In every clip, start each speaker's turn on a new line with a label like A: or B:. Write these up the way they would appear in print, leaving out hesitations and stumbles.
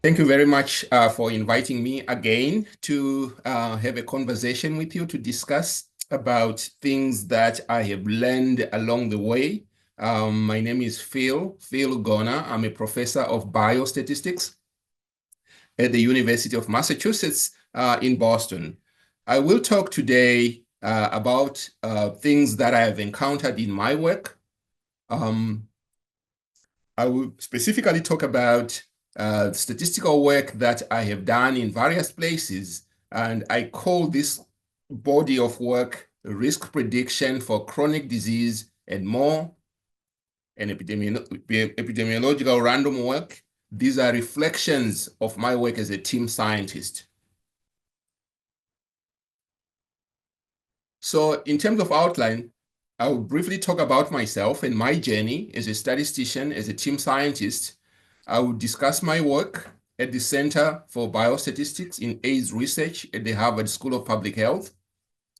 A: Thank you very much for inviting me again to have a conversation with you to discuss about things that I have learned along the way. My name is Phil Gona. I'm a professor of biostatistics at the University of Massachusetts in Boston. I will talk today about things that I have encountered in my work. I will specifically talk about statistical work that I have done in various places, and I call this body of work risk prediction for chronic disease and more, and epidemiological random work. These are reflections of my work as a team scientist. So in terms of outline, I will briefly talk about myself and my journey as a statistician, as a team scientist. I will discuss my work at the Center for Biostatistics in AIDS Research at the Harvard School of Public Health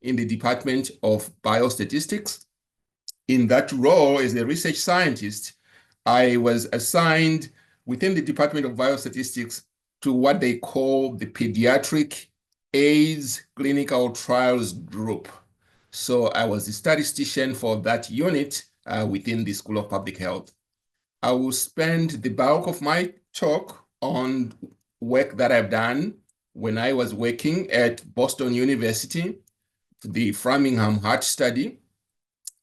A: in the Department of Biostatistics. In that role as a research scientist, I was assigned within the Department of Biostatistics to what they call the Pediatric AIDS Clinical Trials Group. So I was the statistician for that unit within the School of Public Health. I will spend the bulk of my talk on work that I've done when I was working at Boston University, the Framingham Heart Study.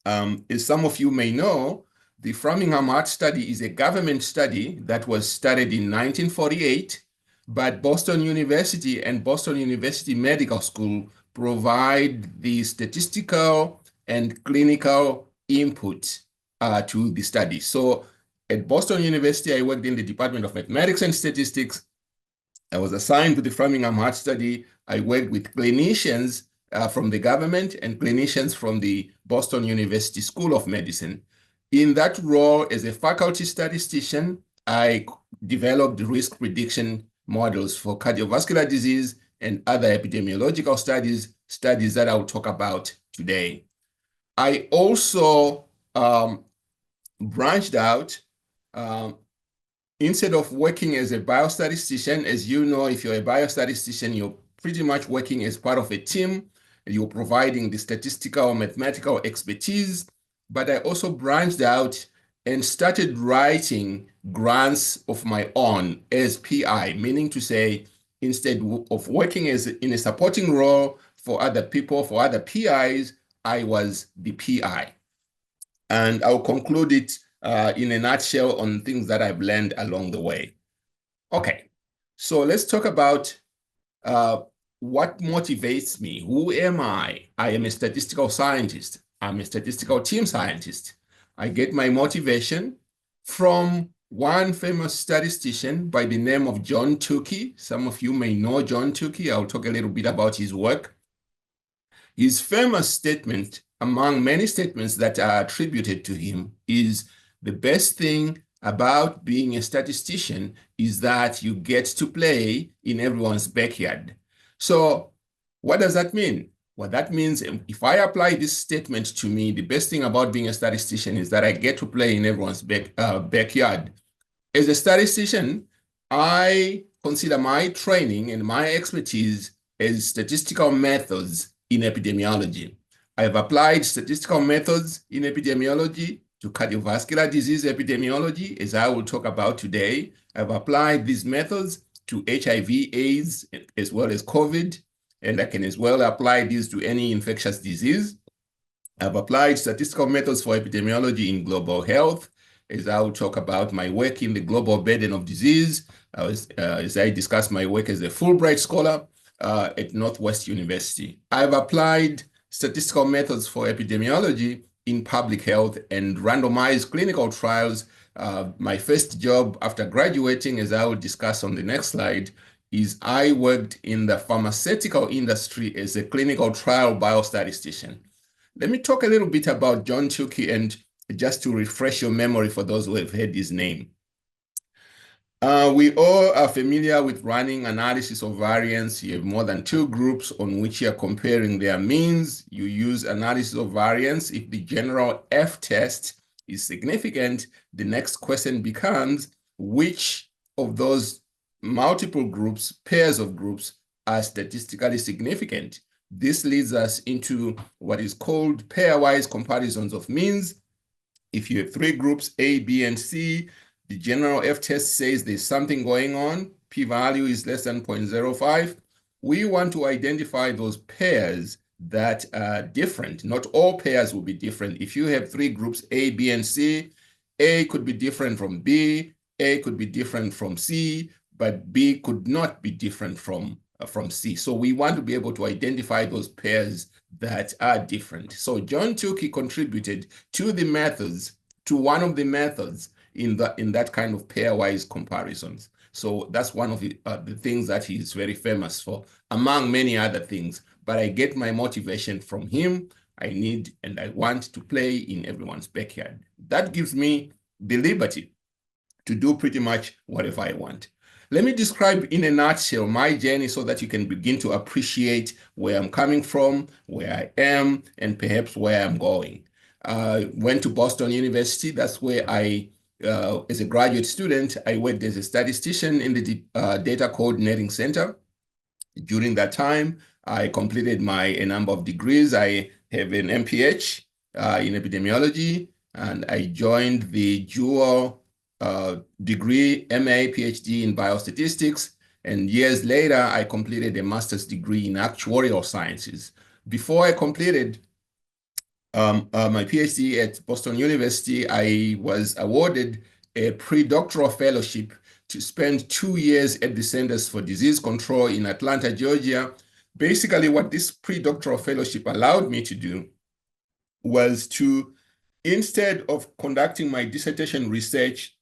A: As some of you may know, the Framingham Heart Study is a government study that was started in 1948, but Boston University and Boston University Medical School provide the statistical and clinical input to the study. So at Boston University, I worked in the Department of Mathematics and Statistics. I was assigned to the Framingham Heart Study. I worked with clinicians from the government and clinicians from the Boston University School of Medicine. In that role as a faculty statistician, I developed risk prediction models for cardiovascular disease and other epidemiological studies that I'll talk about today. I also branched out. Instead of working as a biostatistician, as you know, if you're a biostatistician, you're pretty much working as part of a team. You're providing the statistical, mathematical expertise. But I also branched out and started writing grants of my own as PI, meaning to say, instead of working in a supporting role for other people, for other PIs, I was the PI. And I'll conclude it in a nutshell on things that I've learned along the way. Okay, so let's talk about what motivates me. Who am I? I am a statistical scientist. I'm a statistical team scientist. I get my motivation from one famous statistician by the name of John Tukey. Some of you may know John Tukey. I'll talk a little bit about his work. His famous statement, among many statements that are attributed to him, is the best thing about being a statistician is that you get to play in everyone's backyard. So what does that mean? Well, that means if I apply this statement to me, the best thing about being a statistician is that I get to play in everyone's backyard. As a statistician, I consider my training and my expertise as statistical methods in epidemiology. I have applied statistical methods in epidemiology to cardiovascular disease epidemiology, as I will talk about today. I've applied these methods to HIV, AIDS, as well as COVID, and I can as well apply these to any infectious disease. I've applied statistical methods for epidemiology in global health, as I will talk about my work in the global burden of disease, as I discuss my work as a Fulbright Scholar at Northwest University. I've applied statistical methods for epidemiology in public health and randomized clinical trials. My first job after graduating, as I will discuss on the next slide, is I worked in the pharmaceutical industry as a clinical trial biostatistician. Let me talk a little bit about John Tukey, and just to refresh your memory for those who have heard his name. We all are familiar with running analysis of variance. You have more than two groups on which you are comparing their means. You use analysis of variance. If the general F test is significant, the next question becomes which of those multiple groups, pairs of groups, are statistically significant. This leads us into what is called pairwise comparisons of means. If you have three groups, A, B, and C, the general F-test says there's something going on, p-value is less than 0.05. We want to identify those pairs that are different. Not all pairs will be different. If you have three groups, A, B, and C, A could be different from B, A could be different from C, but B could not be different from C. So we want to be able to identify those pairs that are different. So John Tukey contributed to the methods, to one of the methods in that kind of pairwise comparisons. So that's one of the things that he's very famous for, among many other things. But I get my motivation from him. I need and I want to play in everyone's backyard. That gives me the liberty to do pretty much whatever I want. Let me describe in a nutshell my journey so that you can begin to appreciate where I'm coming from, where I am, and perhaps where I'm going. Went to Boston University. That's where I, as a graduate student, I worked as a statistician in the Data Coordinating Center. During that time, I completed a number of degrees. I have an MPH in epidemiology, and I joined the dual degree, MA, PhD in biostatistics. And years later, I completed a master's degree in actuarial sciences. Before I completed my PhD at Boston University, I was awarded a pre-doctoral fellowship to spend 2 years at the Centers for Disease Control in Atlanta, Georgia. Basically, what this pre-doctoral fellowship allowed me to do was to, instead of conducting my dissertation research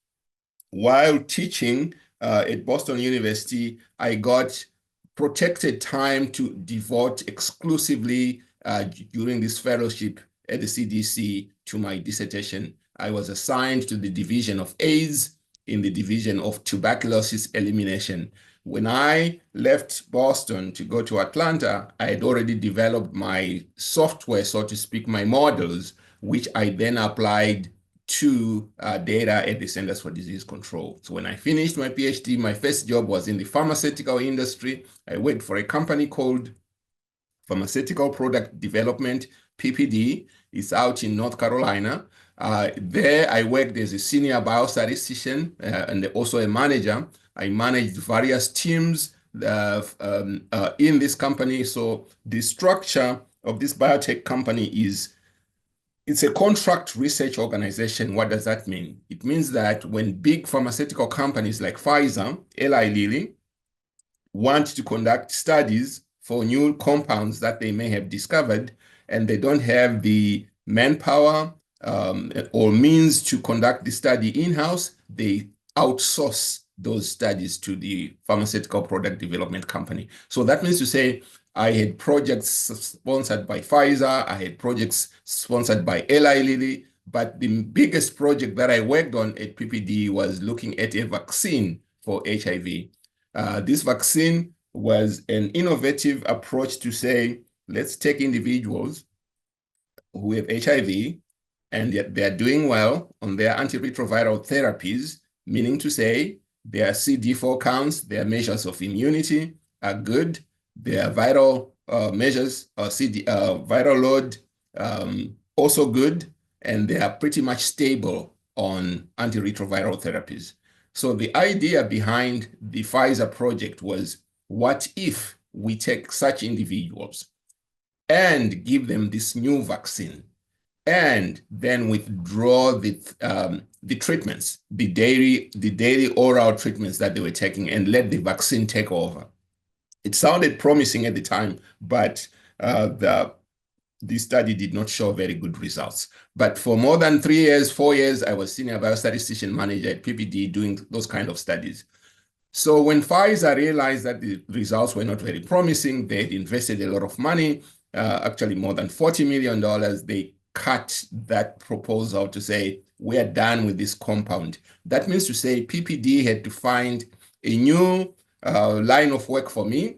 A: while teaching at Boston University, I got protected time to devote exclusively during this fellowship at the CDC to my dissertation. I was assigned to the division of AIDS in the division of tuberculosis elimination. When I left Boston to go to Atlanta, I had already developed my software, so to speak, my models, which I then applied to data at the Centers for Disease Control. So when I finished my PhD, my first job was in the pharmaceutical industry. I worked for a company called Pharmaceutical Product Development, PPD. It's out in North Carolina. There I worked as a senior biostatistician and also a manager. I managed various teams in this company. So the structure of this biotech company is, it's a contract research organization. What does that mean? It means that when big pharmaceutical companies like Pfizer, Eli Lilly, want to conduct studies for new compounds that they may have discovered, and they don't have the manpower or means to conduct the study in-house, they outsource those studies to the pharmaceutical product development company. So that means to say, I had projects sponsored by Pfizer, I had projects sponsored by Eli Lilly, but the biggest project that I worked on at PPD was looking at a vaccine for HIV. This vaccine was an innovative approach to say, let's take individuals who have HIV and yet they're doing well on their antiretroviral therapies, meaning to say their CD4 counts, their measures of immunity are good, their viral measures, viral load, also good, and they are pretty much stable on antiretroviral therapies. So the idea behind the Pfizer project was, what if we take such individuals and give them this new vaccine and then withdraw the treatments, the daily oral treatments that they were taking, and let the vaccine take over? It sounded promising at the time, but the study did not show very good results. But for more than 3 years, 4 years, I was senior biostatistician manager at PPD doing those kind of studies. So when Pfizer realized that the results were not very promising, they had invested a lot of money, actually more than $40 million, they cut that proposal to say, we're done with this compound. That means to say PPD had to find a new line of work for me.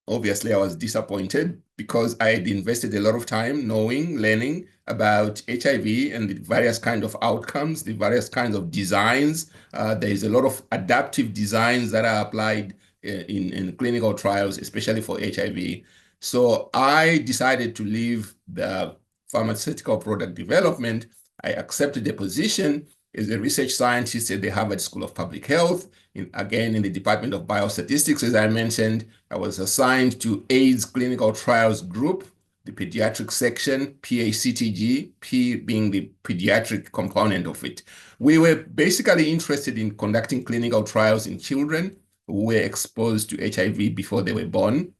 A: Obviously, I was disappointed because I had invested a lot of time knowing, learning about HIV and the various kinds of outcomes, the various kinds of designs. There is a lot of adaptive designs that are applied in clinical trials, especially for HIV. So I decided to leave the pharmaceutical product development. I accepted a position as a research scientist at the Harvard School of Public Health, again in the Department of Biostatistics. As I mentioned, I was assigned to AIDS Clinical Trials Group, the pediatric section, PACTG, P being the pediatric component of it. We were basically interested in conducting clinical trials in children who were exposed to HIV before they were born.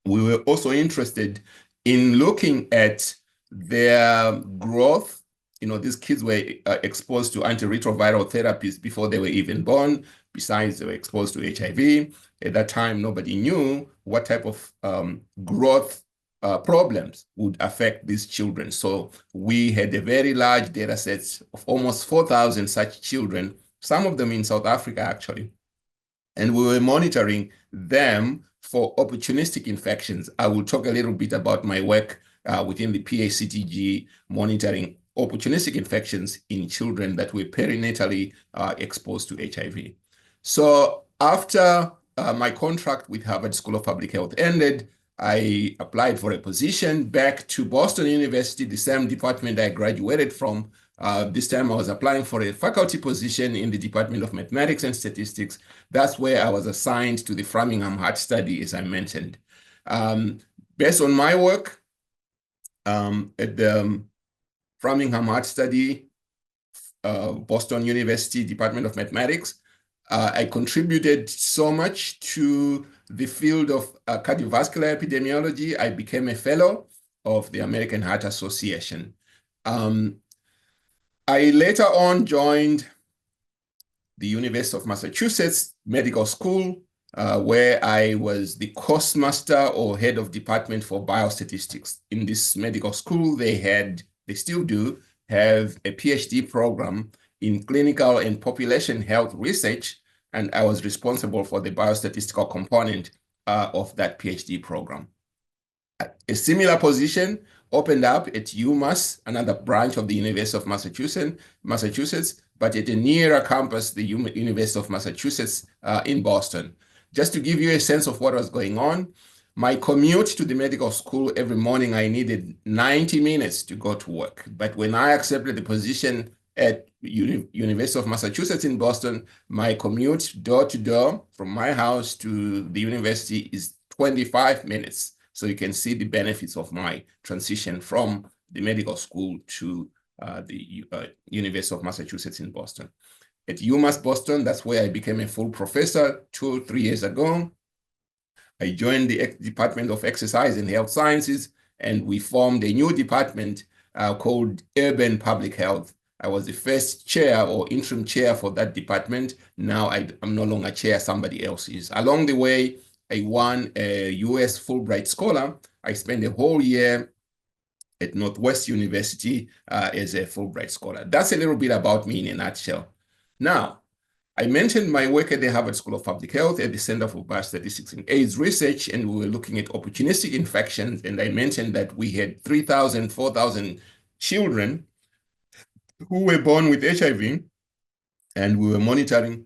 A: We were also interested in looking at their growth. These kids were exposed to antiretroviral therapies before they were even born. Besides, they were exposed to HIV. At that time, nobody knew what type of growth problems would affect these children. So we had a very large data set of almost 4,000 such children, some of them in South Africa, actually. And we were monitoring them for opportunistic infections. I will talk a little bit about my work within the PACTG, monitoring opportunistic infections in children that were perinatally exposed to HIV. So after my contract with Harvard School of Public Health ended, I applied for a position back to Boston University, the same department I graduated from. This time I was applying for a faculty position in the Department of Mathematics and Statistics. That's where I was assigned to the Framingham Heart Study, as I mentioned. Based on my work at the Framingham Heart Study, Boston University Department of Mathematics, I contributed so much to the field of cardiovascular epidemiology. I became a fellow of the American Heart Association. I later on joined the University of Massachusetts Medical School, where I was the course master or head of department for biostatistics. In this medical school, they still do have a PhD program in clinical and population health research, and I was responsible for the biostatistical component of that PhD program. A similar position opened up at UMass, another branch of the University of Massachusetts, but at a nearer campus, the University of Massachusetts in Boston. Just to give you a sense of what was going on, my commute to the medical school every morning, I needed 90 minutes to go to work. But when I accepted the position at University of Massachusetts in Boston, my commute door to door from my house to the university is 25 minutes. So you can see the benefits of my transition from the medical school to the University of Massachusetts in Boston. At UMass Boston, that's where I became a full professor 2 or 3 years ago. I joined the Department of Exercise and Health Sciences, and we formed a new department called Urban Public Health. I was the first chair or interim chair for that department. Now I'm no longer chair, somebody else is. Along the way, I won a US Fulbright Scholar. I spent a whole year at Northwest University as a Fulbright Scholar. That's a little bit about me in a nutshell. Now, I mentioned my work at the Harvard School of Public Health at the Center for Biostatistics and AIDS Research, and we were looking at opportunistic infections. And I mentioned that we had 3,000, 4,000 children who were born with HIV, and we were monitoring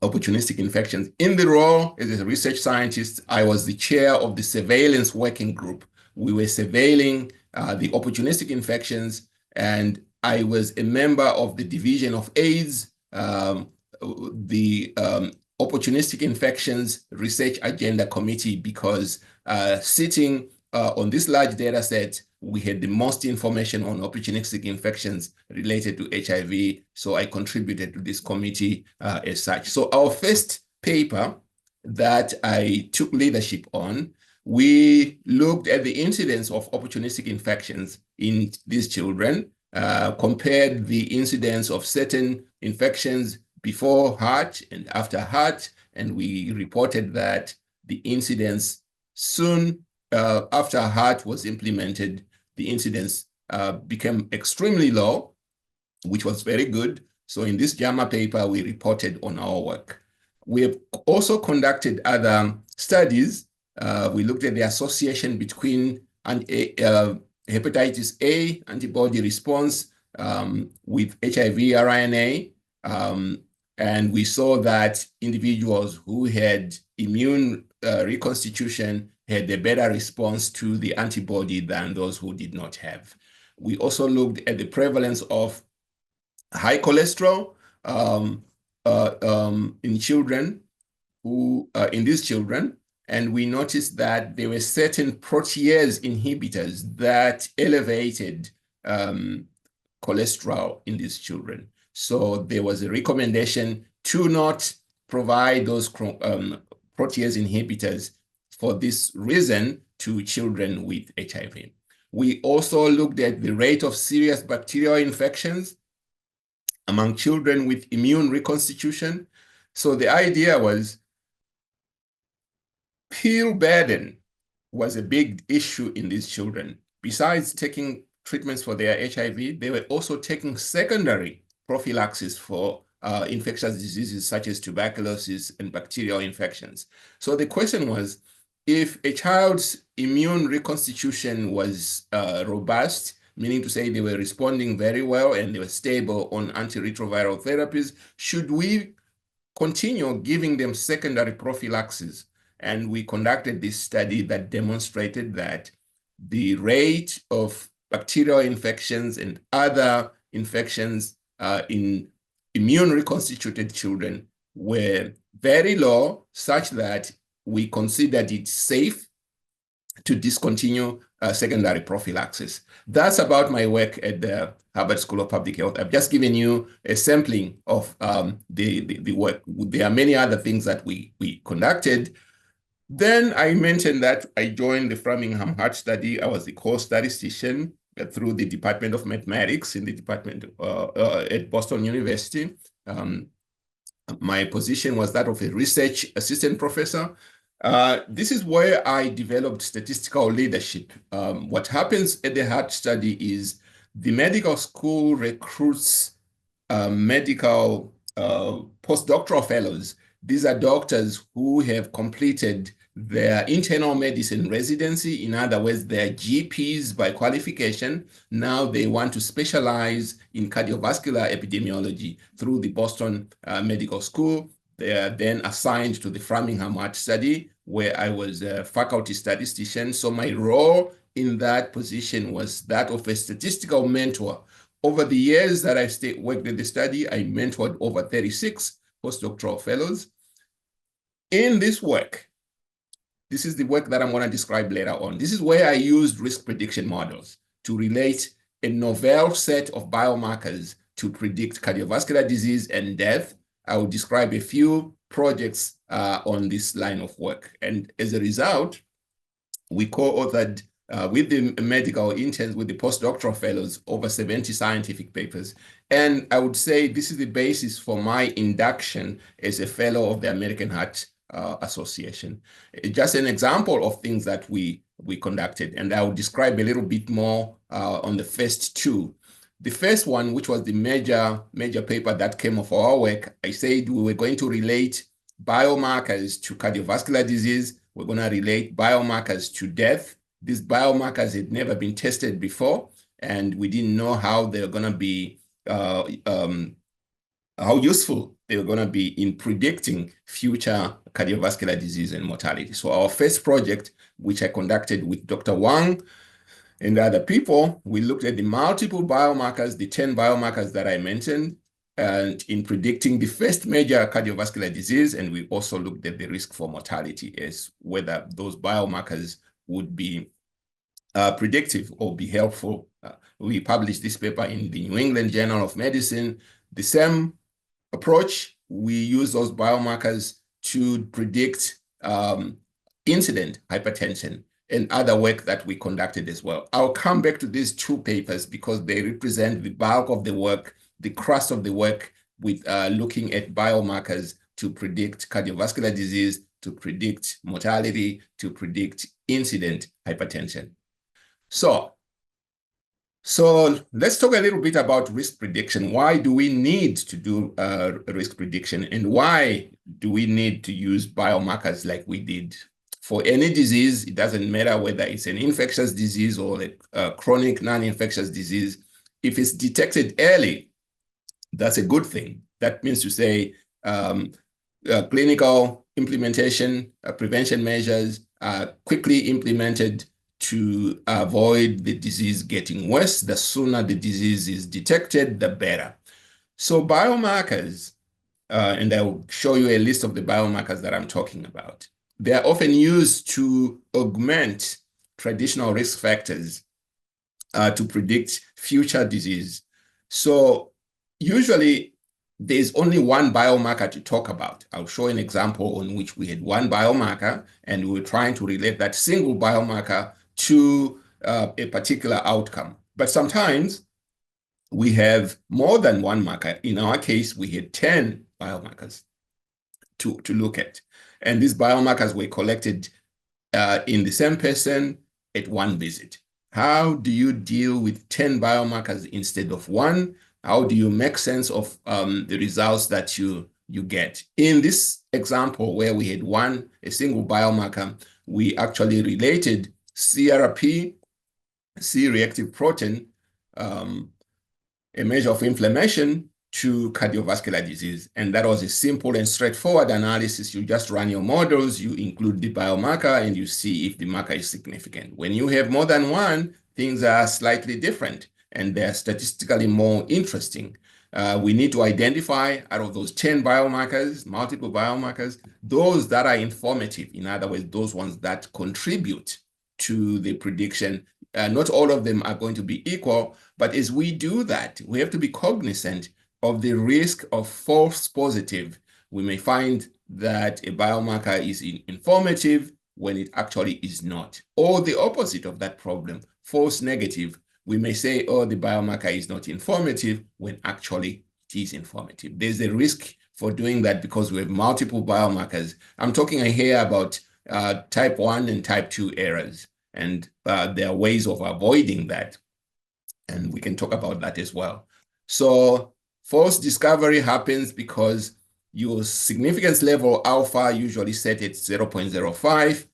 A: opportunistic infections. In the role as a research scientist, I was the chair of the surveillance working group. We were surveilling the opportunistic infections, and I was a member of the Division of AIDS, the Opportunistic Infections Research Agenda Committee, because sitting on this large data set, we had the most information on opportunistic infections related to HIV. So I contributed to this committee as such. So our first paper that I took leadership on, we looked at the incidence of opportunistic infections in these children, compared the incidence of certain infections before heart and after heart, and we reported that the incidence soon after heart was implemented, the incidence became extremely low, which was very good. So in this JAMA paper, we reported on our work. We have also conducted other studies. We looked at the association between hepatitis A antibody response with HIV RNA. And we saw that individuals who had immune reconstitution had a better response to the antibody than those who did not have. We also looked at the prevalence of high cholesterol in children in these children, and we noticed that there were certain protease inhibitors that elevated cholesterol in these children. So there was a recommendation to not provide those protease inhibitors for this reason to children with HIV. We also looked at the rate of serious bacterial infections among children with immune reconstitution. So the idea was pill burden was a big issue in these children. Besides taking treatments for their HIV, they were also taking secondary prophylaxis for infectious diseases such as tuberculosis and bacterial infections. So the question was, if a child's immune reconstitution was robust, meaning to say they were responding very well and they were stable on antiretroviral therapies, should we continue giving them secondary prophylaxis? And we conducted this study that demonstrated that the rate of bacterial infections and other infections in immune reconstituted children were very low, such that we considered it safe to discontinue secondary prophylaxis. That's about my work at the Harvard School of Public Health. I've just given you a sampling of the work. There are many other things that we conducted. Then I mentioned that I joined the Framingham Heart Study. I was the co-statistician through the Department of Mathematics in the department at Boston University. My position was that of a research assistant professor. This is where I developed statistical leadership. What happens at the Heart Study is the medical school recruits medical postdoctoral fellows. These are doctors who have completed their internal medicine residency. In other words, they're GPs by qualification. Now they want to specialize in cardiovascular epidemiology through the Boston Medical School. They are then assigned to the Framingham Heart Study, where I was a faculty statistician. So my role in that position was that of a statistical mentor. Over the years that I worked at the study, I mentored over 36 postdoctoral fellows. In this work, this is the work that I'm going to describe later on. This is where I used risk prediction models to relate a novel set of biomarkers to predict cardiovascular disease and death. I will describe a few projects on this line of work. And as a result, we co-authored with the medical interns, with the postdoctoral fellows, over 70 scientific papers. And I would say this is the basis for my induction as a fellow of the American Heart Association. Just an example of things that we conducted, and I will describe a little bit more on the first two. The first one, which was the major paper that came of our work, I said we were going to relate biomarkers to cardiovascular disease. We're going to relate biomarkers to death. These biomarkers had never been tested before, and we didn't know how they're going to be, how useful they were going to be in predicting future cardiovascular disease and mortality. So our first project, which I conducted with Dr. Wang and other people, we looked at the multiple biomarkers, the 10 biomarkers that I mentioned, and in predicting the first major cardiovascular disease. And we also looked at the risk for mortality as whether those biomarkers would be predictive or be helpful. We published this paper in the New England Journal of Medicine. The same approach, we use those biomarkers to predict incident hypertension and other work that we conducted as well. I'll come back to these two papers because they represent the bulk of the work, the crust of the work with looking at biomarkers to predict cardiovascular disease, to predict mortality, to predict incident hypertension. So let's talk a little bit about risk prediction. Why do we need to do risk prediction, and why do we need to use biomarkers like we did for any disease. It doesn't matter whether it's an infectious disease or a chronic non-infectious disease. If it's detected early, that's a good thing. That means to say clinical implementation, prevention measures are quickly implemented to avoid the disease getting worse. The sooner the disease is detected, the better. So biomarkers, and I'll show you a list of the biomarkers that I'm talking about. They are often used to augment traditional risk factors to predict future disease. So usually there's only one biomarker to talk about. I'll show an example on which we had one biomarker and we were trying to relate that single biomarker to a particular outcome. But sometimes we have more than one marker. In our case, we had 10 biomarkers to look at. And these biomarkers were collected in the same person at one visit. How do you deal with 10 biomarkers instead of one? How do you make sense of the results that you get? In this example where we had a single biomarker, we actually related CRP, C-reactive protein, a measure of inflammation, to cardiovascular disease. And that was a simple and straightforward analysis. You just run your models, you include the biomarker, and you see if the marker is significant. When you have more than one, things are slightly different, and they're statistically more interesting. We need to identify, out of those 10 biomarkers, multiple biomarkers, those that are informative. In other words, those ones that contribute to the prediction. Not all of them are going to be equal, but as we do that, we have to be cognizant of the risk of false positive. We may find that a biomarker is informative when it actually is not, or the opposite of that problem, false negative. We may say, oh, the biomarker is not informative when actually it is informative. There's a risk for doing that because we have multiple biomarkers. I'm talking here about type 1 and type 2 errors, and there are ways of avoiding that. And we can talk about that as well. So false discovery happens because your significance level alpha usually set at 0.05.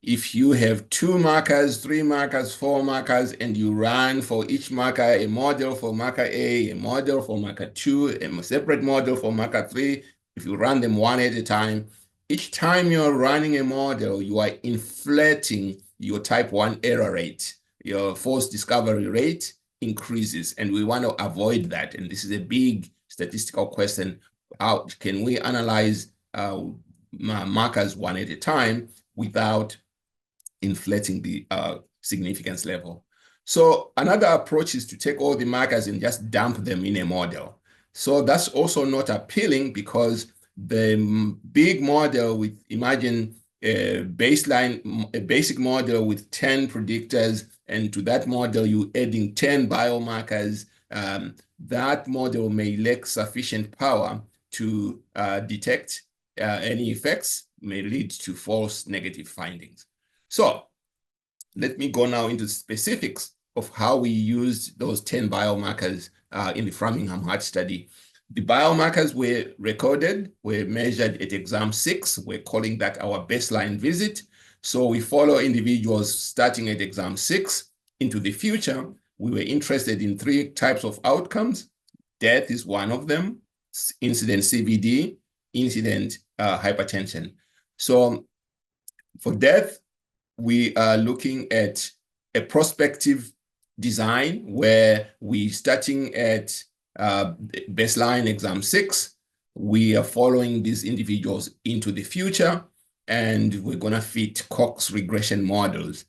A: If you have 2 markers, 3 markers, 4 markers, and you run for each marker a model for marker A, a model for marker 2, a separate model for marker 3, if you run them one at a time, each time you're running a model, you are inflating your type 1 error rate. Your false discovery rate increases, and we want to avoid that. And this is a big statistical question. How can we analyze markers one at a time without inflating the significance level? So another approach is to take all the markers and just dump them in a model. So that's also not appealing because the big model with, imagine a basic model with 10 predictors, and to that model, you're adding 10 biomarkers. That model may lack sufficient power to detect any effects, may lead to false negative findings. So let me go now into specifics of how we used those 10 biomarkers in the Framingham Heart Study. The biomarkers were recorded, were measured at exam 6. We're calling that our baseline visit. So we follow individuals starting at exam 6 into the future. We were interested in 3 types of outcomes. Death is one of them, incident CVD, incident hypertension. So for death, we are looking at a prospective design where we starting at baseline exam 6, we are following these individuals into the future, and we're going to fit Cox regression models.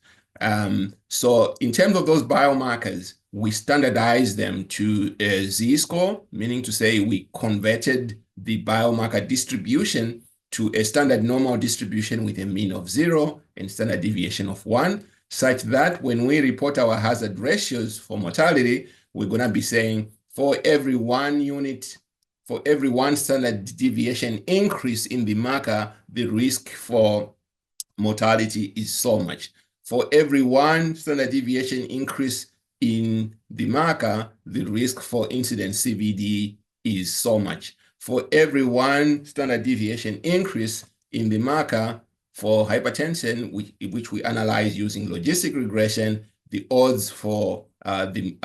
A: So in terms of those biomarkers, we standardize them to a Z-score, meaning to say we converted the biomarker distribution to a standard normal distribution with a mean of 0 and standard deviation of 1, such that when we report our hazard ratios for mortality, we're going to be saying for every 1 unit, for every 1 standard deviation increase in the marker, the risk for mortality is so much. For every 1 standard deviation increase in the marker, the risk for incident CVD is so much. For every 1 standard deviation increase in the marker, For hypertension, which we analyze using logistic regression, the odds for the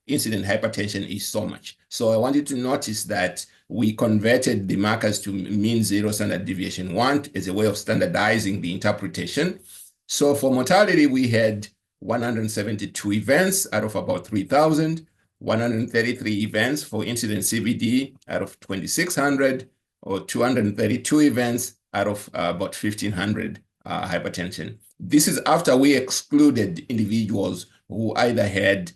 A: incident hypertension is so much. So I want you to notice that we converted the markers to mean zero standard deviation 1 as a way of standardizing the interpretation. So for mortality, we had 172 events out of about 3,000, 133 events for incident CVD out of 2,600, or 232 events out of about 1,500 hypertension. This is after we excluded individuals who either had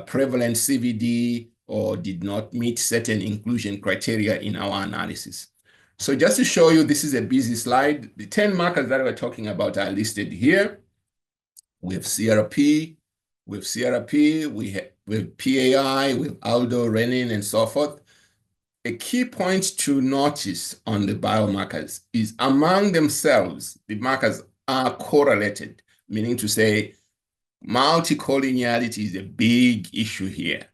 A: prevalent CVD or did not meet certain inclusion criteria in our analysis. So just to show you, this is a busy slide. The 10 markers that we're talking about are listed here. We have CRP, we have PAI, we have aldo, renin, and so forth. A key point to notice on the biomarkers is among themselves, the markers are correlated, meaning to say multicollinearity is a big issue here.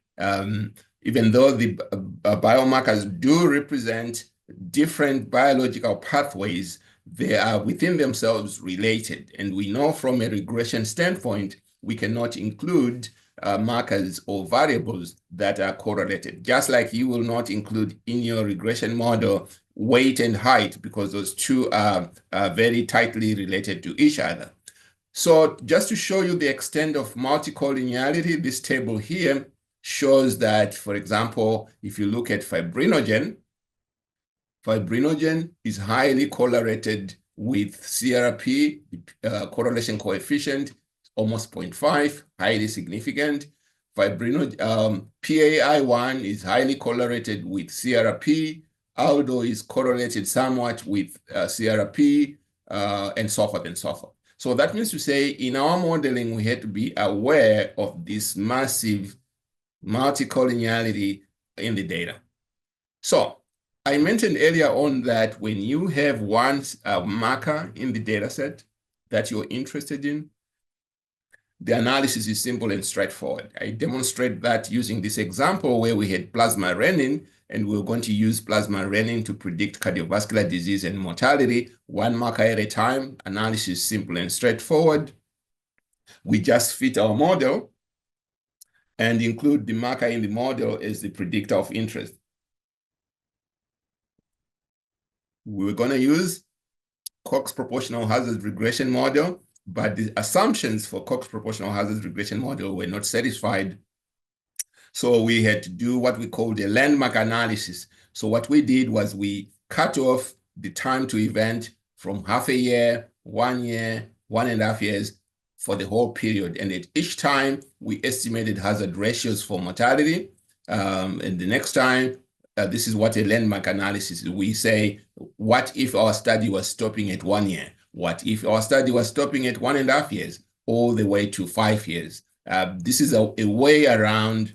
A: Even though the biomarkers do represent different biological pathways, they are within themselves related. And we know from a regression standpoint, we cannot include markers or variables that are correlated, just like you will not include in your regression model weight and height, because those two are very tightly related to each other. So just to show you the extent of multicollinearity, this table here shows that, for example, if you look at fibrinogen is highly correlated with CRP, correlation coefficient, almost 0.5, highly significant. PAI1 is highly correlated with CRP. Aldo is correlated somewhat with CRP, and so forth and so forth. So that means to say, in our modeling, we had to be aware of this massive multicollinearity in the data. So I mentioned earlier on that when you have one marker in the data set that you're interested in, the analysis is simple and straightforward. I demonstrate that using this example where we had plasma renin, and we're going to use plasma renin to predict cardiovascular disease and mortality, one marker at a time. Analysis simple and straightforward. We just fit our model and include the marker in the model as the predictor of interest. We're going to use Cox proportional hazard regression model, but the assumptions for Cox proportional hazard regression model were not satisfied. So we had to do what we call the landmark analysis. So what we did was we cut off the time to event from half a year, 1 year, 1.5 years for the whole period. And at each time, we estimated hazard ratios for mortality. And the next time, this is what a landmark analysis is. We say, what if our study was stopping at 1 year? What if our study was stopping at 1.5 years, all the way to 5 years? This is a way around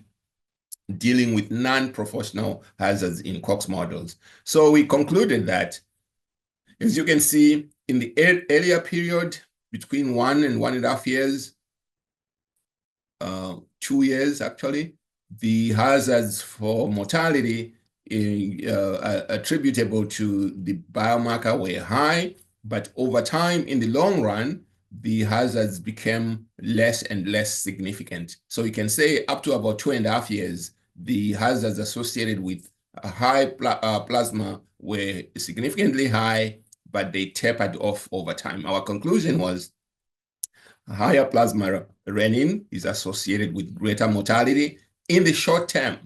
A: dealing with non-proportional hazards in Cox models. So we concluded that, as you can see, in the earlier period, between 1 and 1.5 years, 2 years actually, the hazards for mortality attributable to the biomarker were high, but over time, in the long run, the hazards became less and less significant. So you can say up to about 2.5 years, the hazards associated with a high plasma were significantly high, but they tapered off over time. Our conclusion was higher plasma renin is associated with greater mortality in the short term,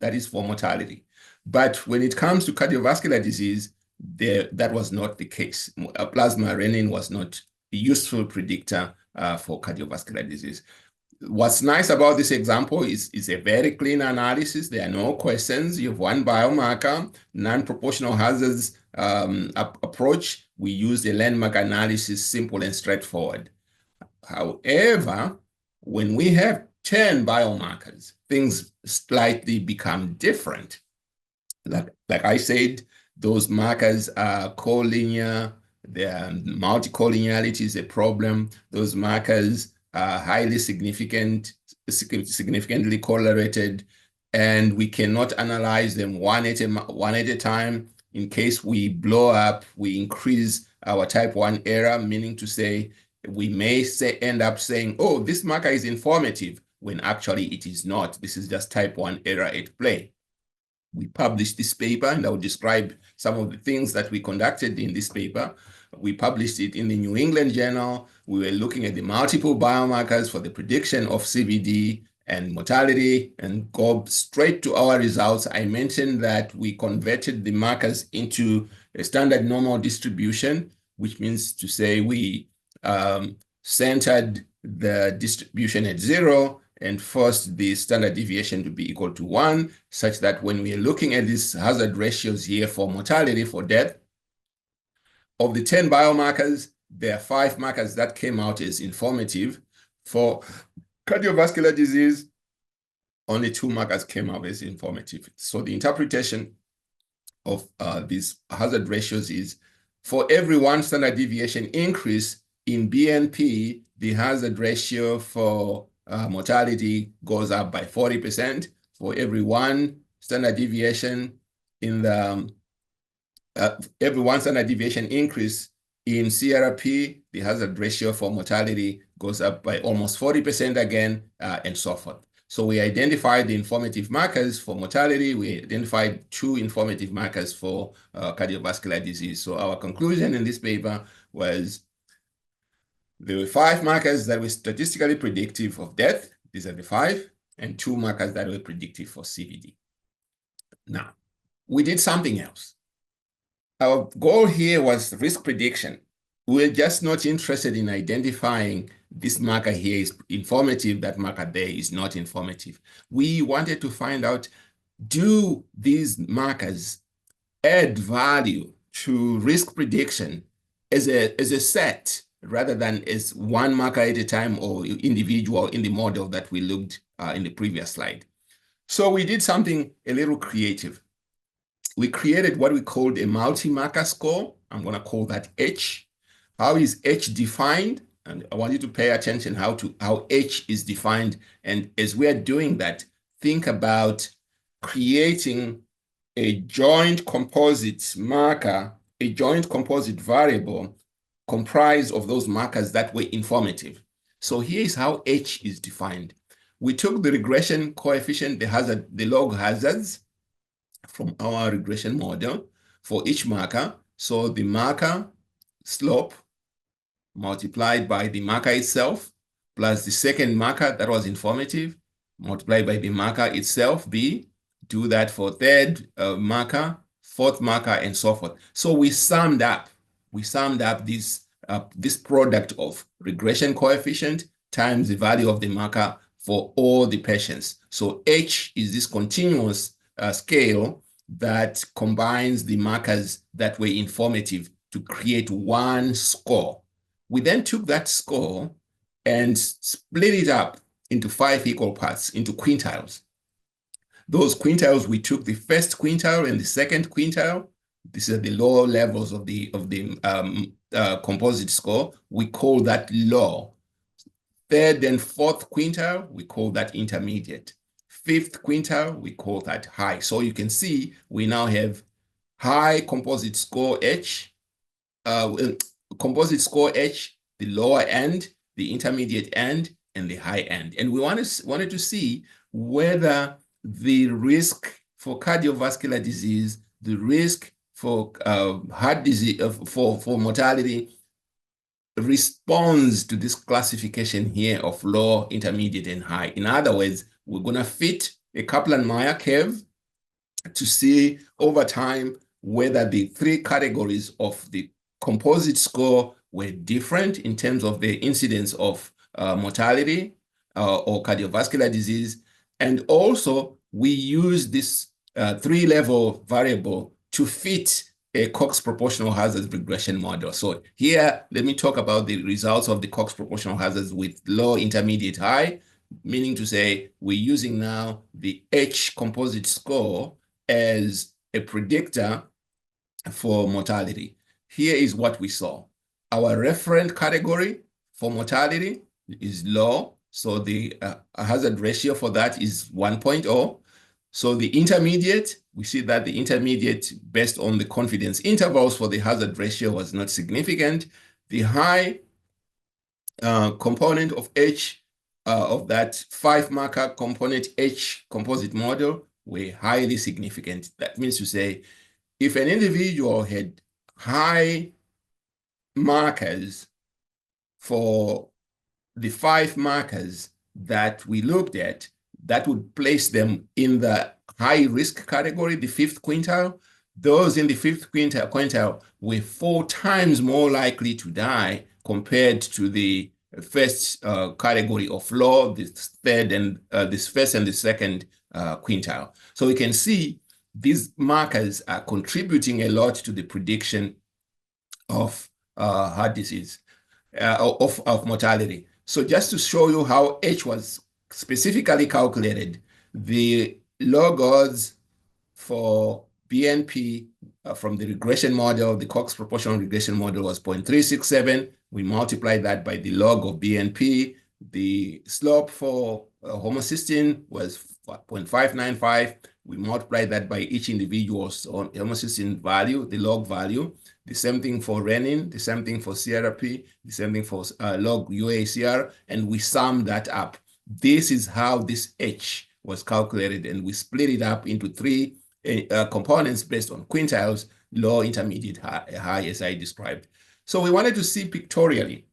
A: that is for mortality. But when it comes to cardiovascular disease, that was not the case. Plasma renin was not a useful predictor for cardiovascular disease. What's nice about this example is a very clean analysis. There are no questions. You have one biomarker, non-proportional hazards approach. We use a landmark analysis, simple and straightforward. However, when we have 10 biomarkers, things slightly become different. Like I said, those markers are collinear. Their multicollinearity is a problem. Those markers are highly significantly correlated, and we cannot analyze them one at a time. In case we blow up, we increase our type 1 error, meaning to say we may end up saying, oh, this marker is informative, when actually it is not. This is just type 1 error at play. We published this paper, and I will describe some of the things that we conducted in this paper. We published it in the New England Journal. We were looking at the multiple biomarkers for the prediction of CVD and mortality, and go straight to our results. I mentioned that we converted the markers into a standard normal distribution, which means to say we centered the distribution at 0 and forced the standard deviation to be equal to 1, such that when we are looking at these hazard ratios here for mortality, for death, of the 10 biomarkers, there are 5 markers that came out as informative. For cardiovascular disease, only 2 markers came out as informative. So the interpretation of these hazard ratios is, for every 1 standard deviation increase in BNP, the hazard ratio for mortality goes up by 40%. For every 1 standard deviation in the every 1 standard deviation increase in CRP, the hazard ratio for mortality goes up by almost 40% again, and so forth. So we identified the informative markers for mortality. We identified 2 informative markers for cardiovascular disease. So our conclusion in this paper was there were 5 markers that were statistically predictive of death. These are the 5, and 2 markers that were predictive for CVD. Now, we did something else. Our goal here was risk prediction. We're just not interested in identifying this marker here is informative, that marker there is not informative. We wanted to find out, do these markers add value to risk prediction as a set, rather than as 1 marker at a time or individual in the model that we looked in the previous slide. So we did something a little creative. We created what we called a multi-marker score. I'm going to call that H. How is H defined? And I want you to pay attention how H is defined. And as we are doing that, think about creating a joint composite marker, a joint composite variable comprised of those markers that were informative. So here's how H is defined. We took the regression coefficient, the log hazards from our regression model for each marker. So the marker slope multiplied by the marker itself, plus the second marker that was informative, multiplied by the marker itself, B. Do that for third marker, fourth marker, and so forth. So we summed up this product of regression coefficient times the value of the marker for all the patients. So H is this continuous scale that combines the markers that were informative to create 1 score. We then took that score and split it up into 5 equal parts, into quintiles. Those quintiles, we took the first quintile and the second quintile. These are the lower levels of the composite score. We call that low. Third and fourth quintile, we call that intermediate. Fifth quintile, we call that high. So you can see we now have high composite score H, the lower end, the intermediate end, and the high end. And we wanted to see whether the risk for cardiovascular disease, the risk for heart disease, for mortality, responds to this classification here of low, intermediate, and high. In other words, we're going to fit a Kaplan-Meier curve to see over time whether the 3 categories of the composite score were different in terms of the incidence of mortality or cardiovascular disease. And also, we use this 3-level variable to fit a Cox proportional hazards regression model. So here, let me talk about the results of the Cox proportional hazards with low, intermediate, high, meaning to say we're using now the H composite score as a predictor for mortality. Here is what we saw. Our referent category for mortality is low, so the hazard ratio for that is 1.0. So the intermediate, we see that the intermediate, based on the confidence intervals for the hazard ratio, was not significant. The high component of H of that 5-marker component H composite model were highly significant. That means to say, if an individual had high markers for the 5 markers that we looked at, that would place them in the high risk category, the 5th quintile. Those in the 5th quintile were 4 times more likely to die compared to the first category of low, this third and this first and the second quintile. So we can see these markers are contributing a lot to the prediction of heart disease, of mortality. So just to show you how H was specifically calculated, the log odds for BNP from the regression model, the Cox proportional regression model, was 0.367. We multiplied that by the log of BNP. The slope for homocysteine was 0.595. We multiplied that by each individual's homocysteine value, the log value. The same thing for renin, the same thing for CRP, the same thing for log UACR, and we sum that up. This is how this H was calculated, and we split it up into 3 components based on quintiles, low, intermediate, high, as I described. So we wanted to see pictorially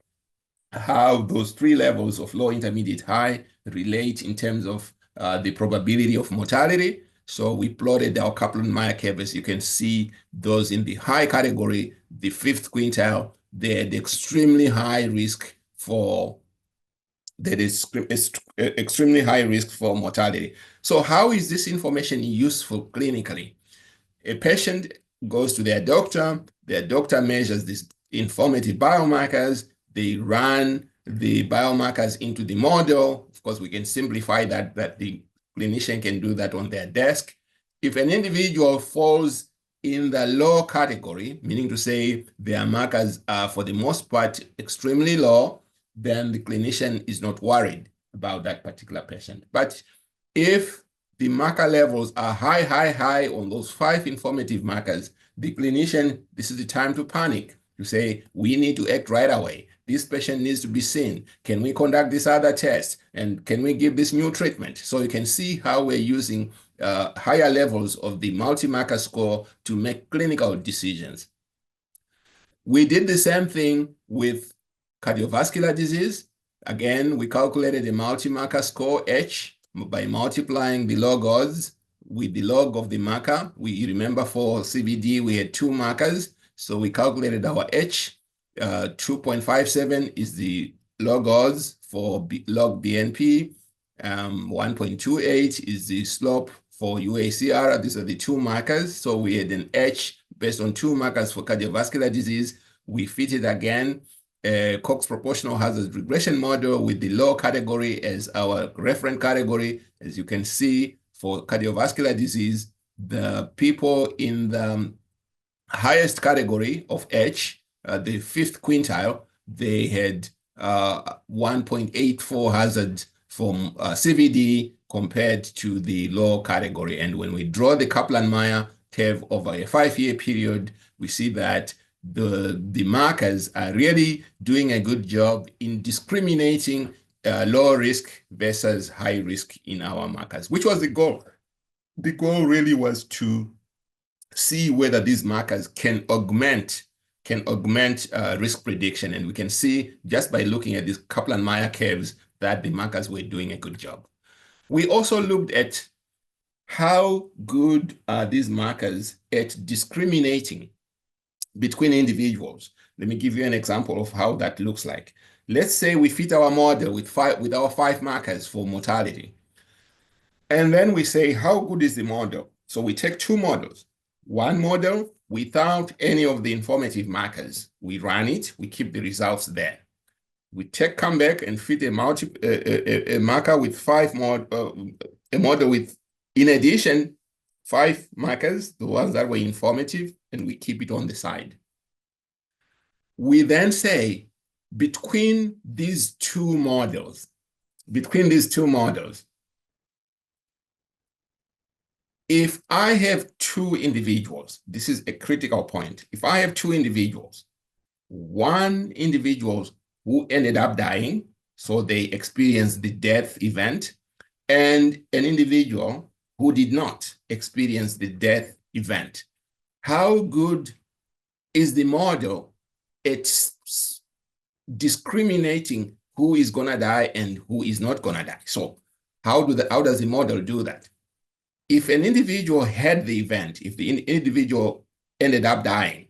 A: how those 3 levels of low, intermediate, high relate in terms of the probability of mortality. So we plotted our Kaplan-Meier curve. As you can see, those in the high category, the 5th quintile, they had extremely high risk for extremely high risk for mortality. So how is this information useful clinically? A patient goes to their doctor measures these informative biomarkers, they run the biomarkers into the model. Of course, we can simplify that the clinician can do that on their desk. If an individual falls in the low category, meaning to say their markers are for the most part extremely low, then the clinician is not worried about that particular patient. But if the marker levels are high on those 5 informative markers, the clinician, this is the time to panic, to say, we need to act right away. This patient needs to be seen. Can we conduct this other test? And can we give this new treatment? So you can see how we're using higher levels of the multi-marker score to make clinical decisions. We did the same thing with cardiovascular disease. Again, we calculated a multi-marker score, H, by multiplying the log odds with the log of the marker. You remember for CVD, we had 2 markers. So we calculated our H. 2.57 is the log odds for log BNP. 1.28 is the slope for UACR. These are the 2 markers. So we had an H based on 2 markers for cardiovascular disease. We fitted again a Cox proportional hazard regression model with the low category as our reference category. As you can see, for cardiovascular disease, the people in the highest category of H, the 5th quintile, they had 1.84 hazard from CVD compared to the low category. And when we draw the Kaplan-Meier curve over a 5-year period, we see that the markers are really doing a good job in discriminating low risk versus high risk in our markers, which was the goal. The goal really was to see whether these markers can augment risk prediction. And we can see just by looking at these Kaplan-Meier curves that the markers were doing a good job. We also looked at how good are these markers at discriminating between individuals. Let me give you an example of how that looks like. Let's say we fit our model with our 5 markers for mortality. And then we say, how good is the model? So we take 2 models. One model without any of the informative markers. We run it, we keep the results there. We come back and fit a marker with 5 a model with, in addition, 5 markers, the ones that were informative, and we keep it on the side. We then say, between these two models, If I have two individuals, this is a critical point. If I have two individuals, one individual who ended up dying, so they experienced the death event, and an individual who did not experience the death event, how good is the model at discriminating who is going to die and who is not going to die? So how does the model do that? If an individual had the event, if the individual ended up dying,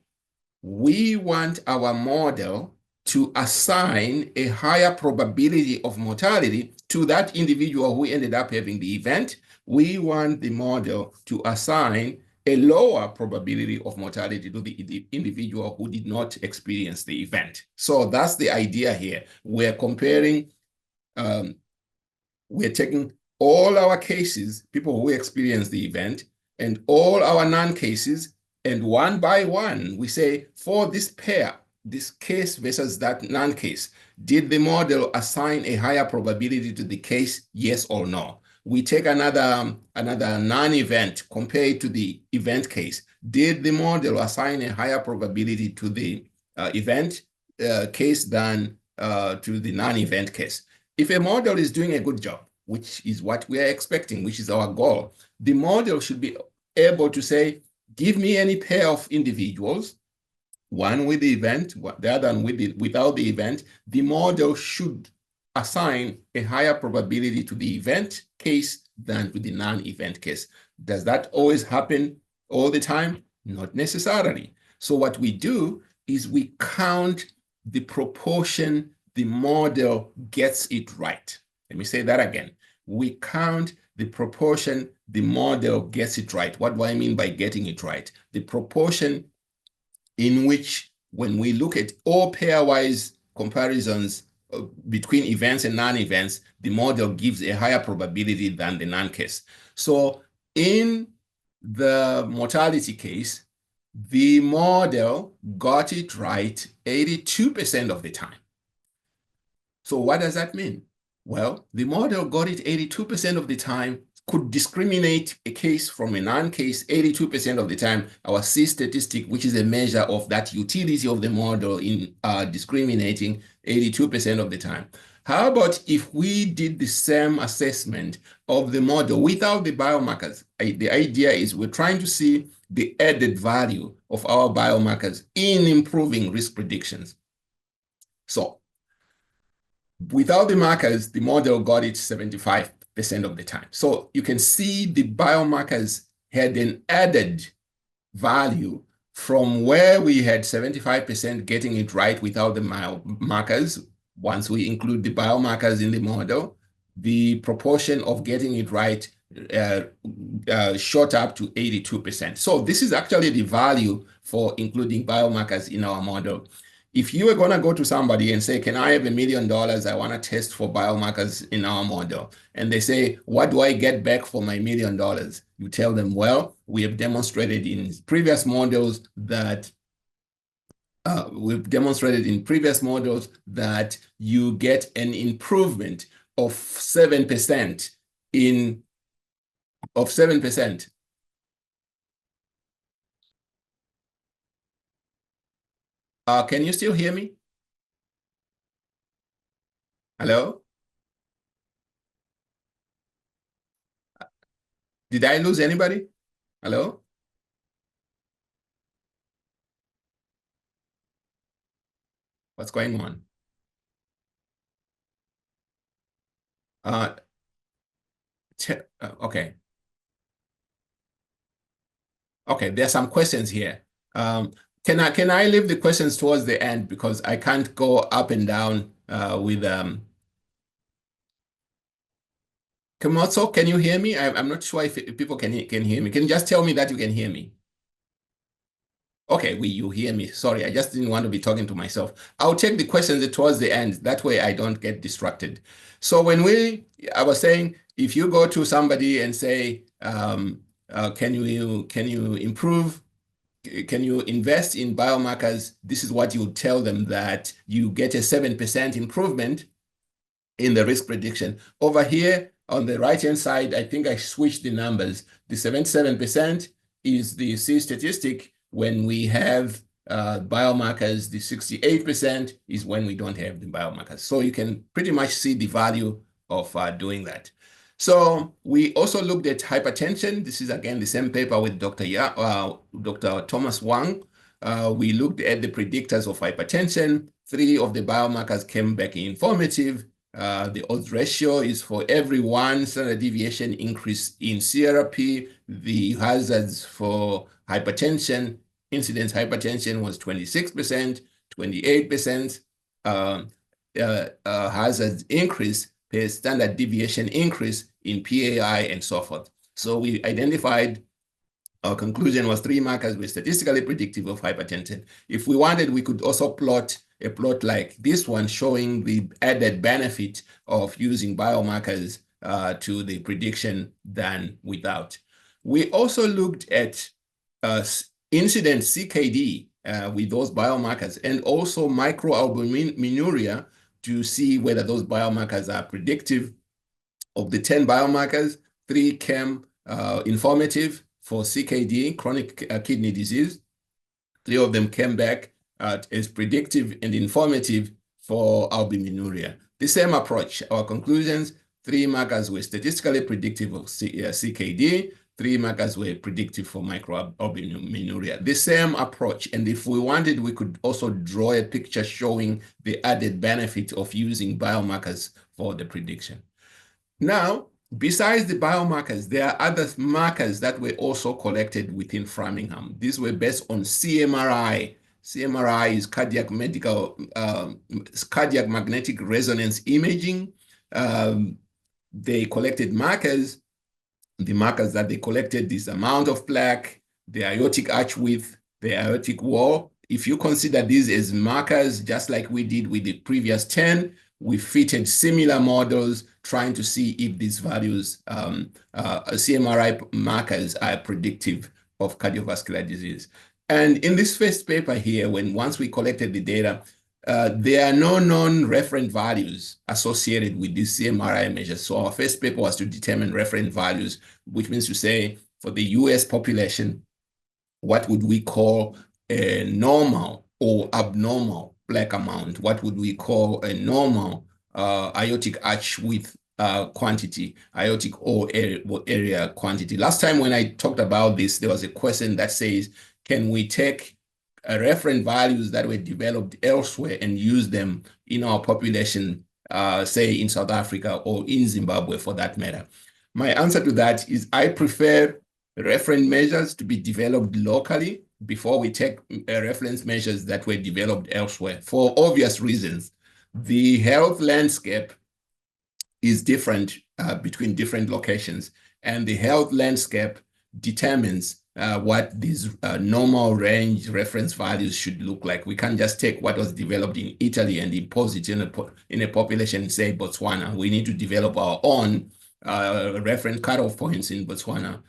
A: we want our model to assign a higher probability of mortality to that individual who ended up having the event. We want the model to assign a lower probability of mortality to the individual who did not experience the event. So that's the idea here. We're comparing, we're taking all our cases, people who experienced the event, and all our non-cases, and one by one, we say, for this pair, this case versus that non-case, did the model assign a higher probability to the case, yes or no? We take another non-event, compare it to the event case. Did the model assign a higher probability to the event case than to the non-event case? If a model is doing a good job, which is what we are expecting, which is our goal, the model should be able to say, give me any pair of individuals, one with the event, the other one without the event. The model should assign a higher probability to the event case than to the non-event case. Does that always happen all the time? Not necessarily. So what we do is we count the proportion the model gets it right. Let me say that again. We count the proportion the model gets it right. What do I mean by getting it right? The proportion in which, when we look at all pairwise comparisons between events and non-events, the model gives a higher probability than the non-case. So in the mortality case, the model got it right 82% of the time. So what does that mean? Well, the model got it 82% of the time, could discriminate a case from a non-case 82% of the time. Our C statistic, which is a measure of that utility of the model in discriminating 82% of the time. How about if we did the same assessment of the model without the biomarkers? The idea is we're trying to see the added value of our biomarkers in improving risk predictions. So without the markers, the model got it 75% of the time. So you can see the biomarkers had an added value from where we had 75% getting it right without the markers. Once we include the biomarkers in the model, the proportion of getting it right shot up to 82%. So this is actually the value for including biomarkers in our model. If you are going to go to somebody and say, can I have $1 million? I want to test for biomarkers in our model. And they say, what do I get back for my $1 million? You tell them, well, we have demonstrated in previous models that you get an improvement of 7% of 7%. Can you still hear me? Hello? Did I lose anybody? Hello? What's going on? Okay. Okay, there's some questions here. Can I leave the questions towards the end because I can't go up and down with Kamotso, can you hear me? I'm not sure if people can hear me. Can you just tell me that you can hear me? Okay, you hear me. Sorry, I just didn't want to be talking to myself. I'll take the questions towards the end. That way I don't get distracted. So I was saying, if you go to somebody and say, can you improve? Can you invest in biomarkers? This is what you tell them, that you get a 7% improvement in the risk prediction. Over here, On the right-hand side, I think I switched the numbers. The 77% is the C statistic when we have biomarkers. The 68% is when we don't have the biomarkers. So you can pretty much see the value of doing that. So we also looked at hypertension. This is, again, the same paper with Dr. Thomas Wang. We looked at the predictors of hypertension. 3 of the biomarkers came back informative. The odds ratio is for every 1 standard deviation increase in CRP. The hazards for hypertension, incidence hypertension was 26%, 28% hazards increase per standard deviation increase in PAI and so forth. So we identified, our conclusion was 3 markers were statistically predictive of hypertension. If we wanted, we could also plot a plot like this one showing the added benefit of using biomarkers to the prediction than without. We also looked at incident CKD with those biomarkers and also microalbuminuria to see whether those biomarkers are predictive. Of the 10 biomarkers, 3 came informative for CKD, chronic kidney disease. 3 of them came back as predictive and informative for albuminuria. The same approach. Our conclusions, 3 markers were statistically predictive of CKD, 3 markers were predictive for microalbuminuria. The same approach. And if we wanted, we could also draw a picture showing the added benefit of using biomarkers for the prediction. Now, besides the biomarkers, there are other markers that were also collected within Framingham. These were based on CMRI. CMRI is cardiac magnetic resonance imaging. They collected markers. The markers that they collected is amount of plaque, the aortic arch width, the aortic wall. If you consider these as markers, just like we did with the previous 10, we fitted similar models trying to see if these values, CMRI markers, are predictive of cardiovascular disease. And in this first paper here, once we collected the data, there are no known reference values associated with these CMRI measures. So our first paper was to determine reference values, which means to say for the US population, what would we call a normal or abnormal plaque amount? What would we call a normal aortic arch width quantity, aortic or area quantity? Last time when I talked about this, there was a question that says, can we take reference values that were developed elsewhere and use them in our population, say in South Africa or in Zimbabwe for that matter? My answer to that is I prefer reference measures to be developed locally before we take reference measures that were developed elsewhere for obvious reasons. The health landscape is different between different locations, and the health landscape determines what these normal range reference values should look like. We can't just take what was developed in Italy and impose it in a population, say Botswana. We need to develop our own reference cutoff points in Botswana.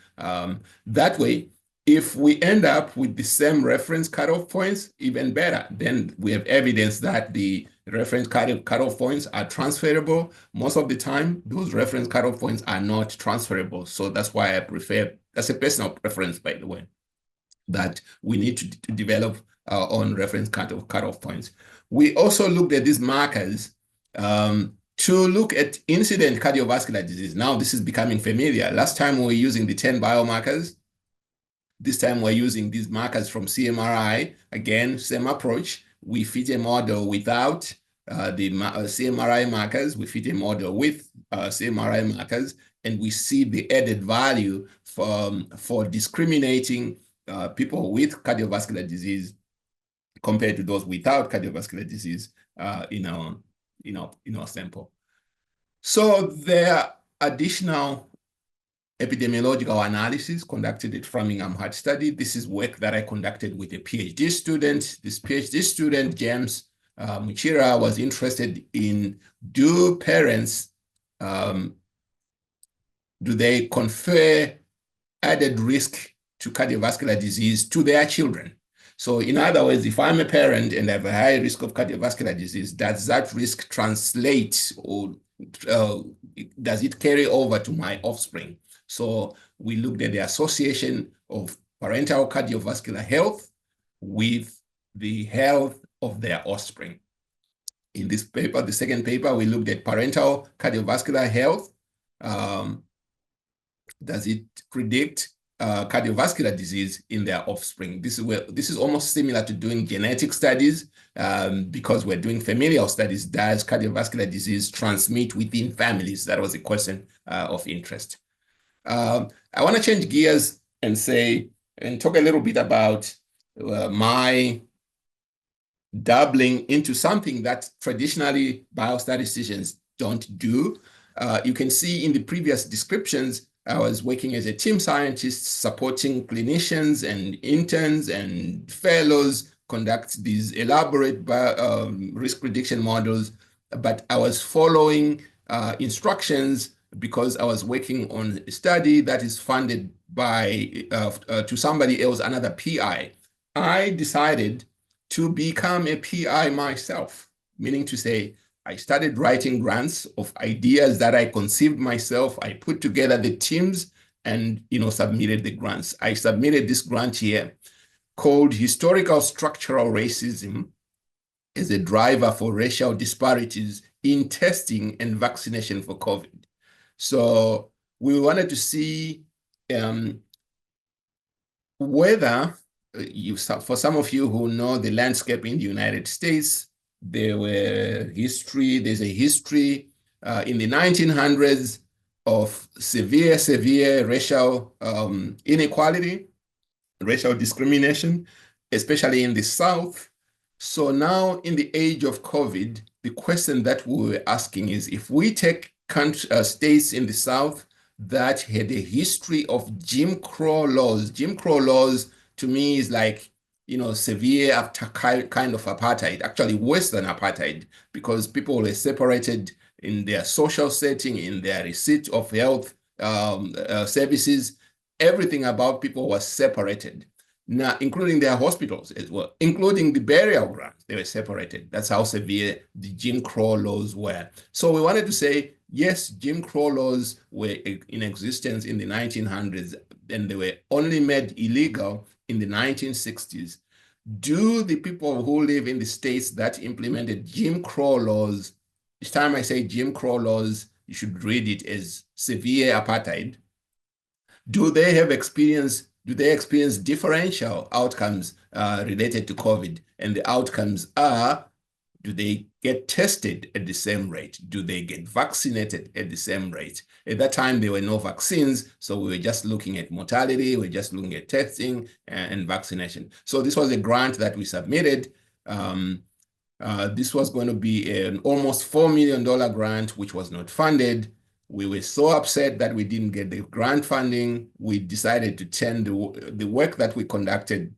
A: That way, if we end up with the same reference cutoff points, even better. Then we have evidence that the reference cutoff points are transferable. Most of the time, those reference cutoff points are not transferable. So that's why I prefer, that's a personal preference, by the way, that we need to develop our own reference cutoff points. We also looked at these markers to look at incident cardiovascular disease. Now this is becoming familiar. Last time we were using the 10 biomarkers. This time we're using these markers from CMRI. Again, same approach. We fit a model without the CMRI markers. We fit a model with CMRI markers, and we see the added value for discriminating people with cardiovascular disease compared to those without cardiovascular disease in our sample. So there are additional epidemiological analysis conducted at Framingham Heart Study. This is work that I conducted with a PhD student. This PhD student, James Muchira, was interested in, do parents, do they confer added risk to cardiovascular disease to their children? So in other words, if I'm a parent and I have a high risk of cardiovascular disease, does that risk translate or does it carry over to my offspring? So we looked at the association of parental cardiovascular health with the health of their offspring. In this paper, the second paper, we looked at parental cardiovascular health. Does it predict cardiovascular disease in their offspring? This is almost similar to doing genetic studies because we're doing familial studies. Does cardiovascular disease transmit within families? That was a question of interest. I want to change gears and talk a little bit about my dabbling into something that traditionally biostatisticians don't do. You can see in the previous descriptions, I was working as a team scientist supporting clinicians and interns and fellows conduct these elaborate risk prediction models, but I was following instructions because I was working on a study that is funded by to somebody else, another PI. I decided to become a PI myself, meaning to say, I started writing grants of ideas that I conceived myself. I put together the teams and submitted the grants. I submitted this grant here called Historical Structural Racism as a Driver for Racial Disparities in Testing and Vaccination for COVID. So we wanted to see whether, for some of you who know the landscape in the United States, there's a history in the 1900s of severe racial inequality, racial discrimination, especially in the South. So now in the age of COVID, the question that we were asking is, if we take states in the South that had a history of Jim Crow laws to me is like, severe kind of apartheid, actually worse than apartheid, because people were separated in their social setting, in their receipt of health services. Everything about people was separated, now including their hospitals as well, including the burial grounds. They were separated. That's how severe the Jim Crow laws were. So we wanted to say, yes, Jim Crow laws were in existence in the 1900s, and they were only made illegal in the 1960s. Do the people who live in the states that implemented Jim Crow laws, each time I say Jim Crow laws, you should read it as severe apartheid, do they experience differential outcomes related to COVID? And the outcomes are, do they get tested at the same rate? Do they get vaccinated at the same rate? At that time, there were no vaccines, so we were just looking at mortality, we were just looking at testing and vaccination. So this was a grant that we submitted. This was going to be an almost $4 million grant, which was not funded. We were so upset that we didn't get the grant funding. We decided to turn the work that we conducted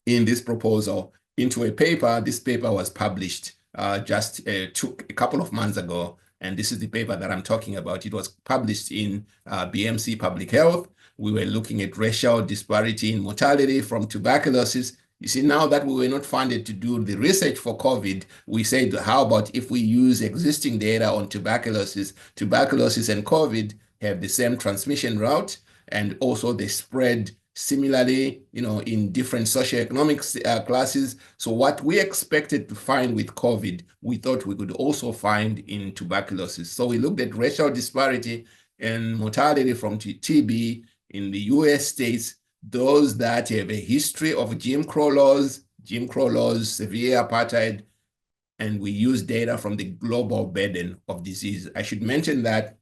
A: in this proposal into a paper. This paper was published just a couple of months ago, and this is the paper that I'm talking about. It was published in BMC Public Health. We were looking at racial disparity in mortality from tuberculosis. You see, now that we were not funded to do the research for COVID, we said, how about if we use existing data on tuberculosis? Tuberculosis and COVID have the same transmission route, and also they spread similarly, in different socioeconomic classes. So what we expected to find with COVID, we thought we could also find in tuberculosis. So we looked at racial disparity and mortality from TB in the US states, those that have a history of Jim Crow laws, severe apartheid, and we use data from the global burden of disease. I should mention that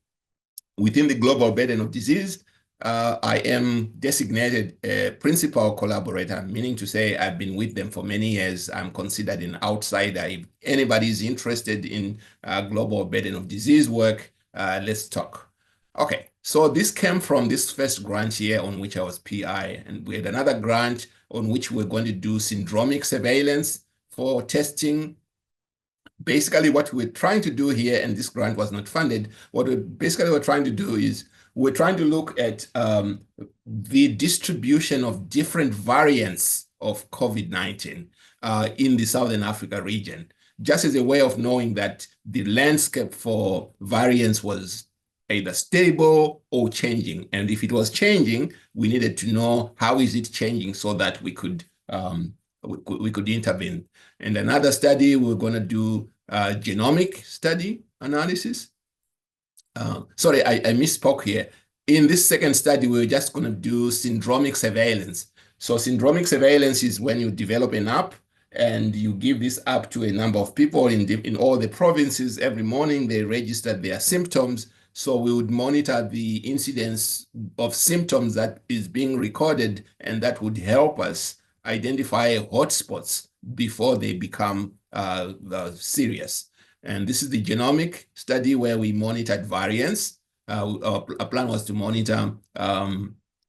A: within the global burden of disease, I am designated a principal collaborator, meaning to say I've been with them for many years. I'm considered an outsider. If anybody is interested in global burden of disease work, let's talk. Okay, so this came from this first grant here on which I was PI, and we had another grant on which we're going to do syndromic surveillance for testing. Basically, what we're trying to do here, and this grant was not funded, what we're trying to do is we're trying to look at the distribution of different variants of COVID-19 in the Southern Africa region, just as a way of knowing that the landscape for variance was either stable or changing. And if it was changing, we needed to know how is it changing so that we could intervene. And another study, we're going to do genomic study analysis. Sorry, I misspoke here. In this second study, we're just going to do syndromic surveillance. So syndromic surveillance is when you develop an app and you give this app to a number of people in all the provinces. Every morning, they register their symptoms. So we would monitor the incidence of symptoms that is being recorded, and that would help us identify hotspots before they become serious. And this is the genomic study where we monitored variance. Our plan was to monitor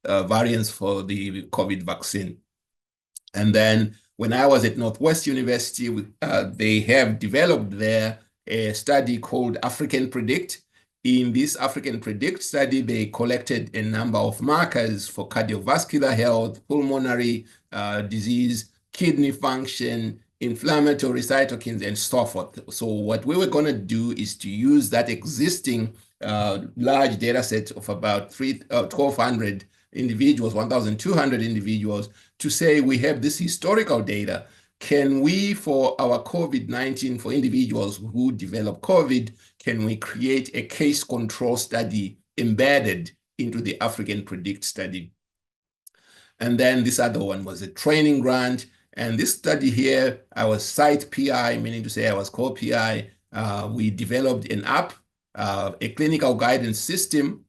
A: variance for the COVID vaccine. And then when I was at Northwest University, they have developed there a study called African Predict. In this African Predict study, they collected a number of markers for cardiovascular health, pulmonary disease, kidney function, inflammatory cytokines, and so forth. So what we were going to do is to use that existing large data set of about 1,200 individuals, 1,200 individuals, to say we have this historical data. Can we, for our COVID-19, for individuals who develop COVID, can we create a case control study embedded into the African Predict study? And then this other one was a training grant. And this study here, I was site PI, meaning to say I was co-PI. We developed an app, a clinical guidance system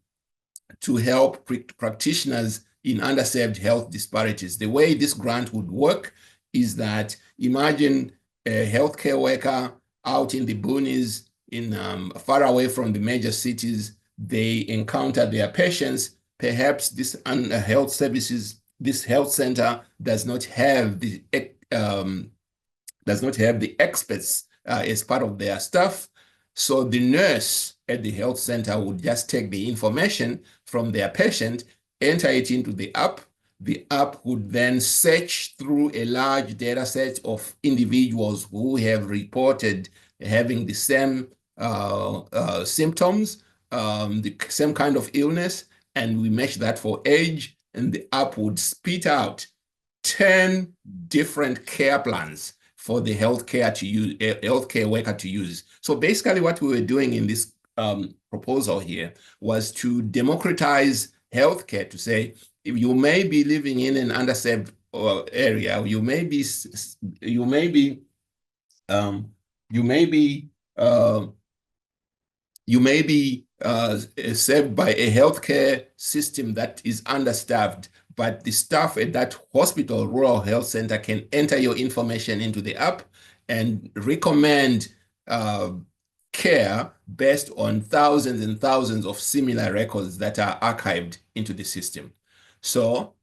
A: to help practitioners in underserved health disparities. The way this grant would work is that imagine a healthcare worker out in the boonies, far away from the major cities. They encounter their patients. Perhaps this health services, this health center does not have the experts as part of their staff. So the nurse at the health center would just take the information from their patient, enter it into the app. The app would then search through a large data set of individuals who have reported having the same symptoms, the same kind of illness, and we match that for age, and the app would spit out 10 different care plans for the healthcare worker to use. So basically what we were doing in this proposal here was to democratize healthcare, to say, if you may be living in an underserved area, you may be served by a healthcare system that is understaffed, but the staff at that hospital, rural health center, can enter your information into the app and recommend care based on thousands and thousands of similar records that are archived into the system. So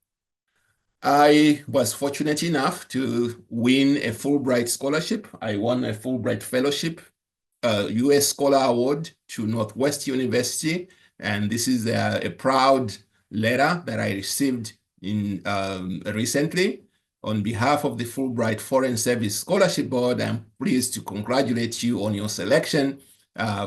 A: I was fortunate enough to win a Fulbright scholarship. I won a Fulbright fellowship, US Scholar Award to Northwest University. And this is a proud letter that I received recently. On behalf of the Fulbright Foreign Service Scholarship Board, I'm pleased to congratulate you on your selection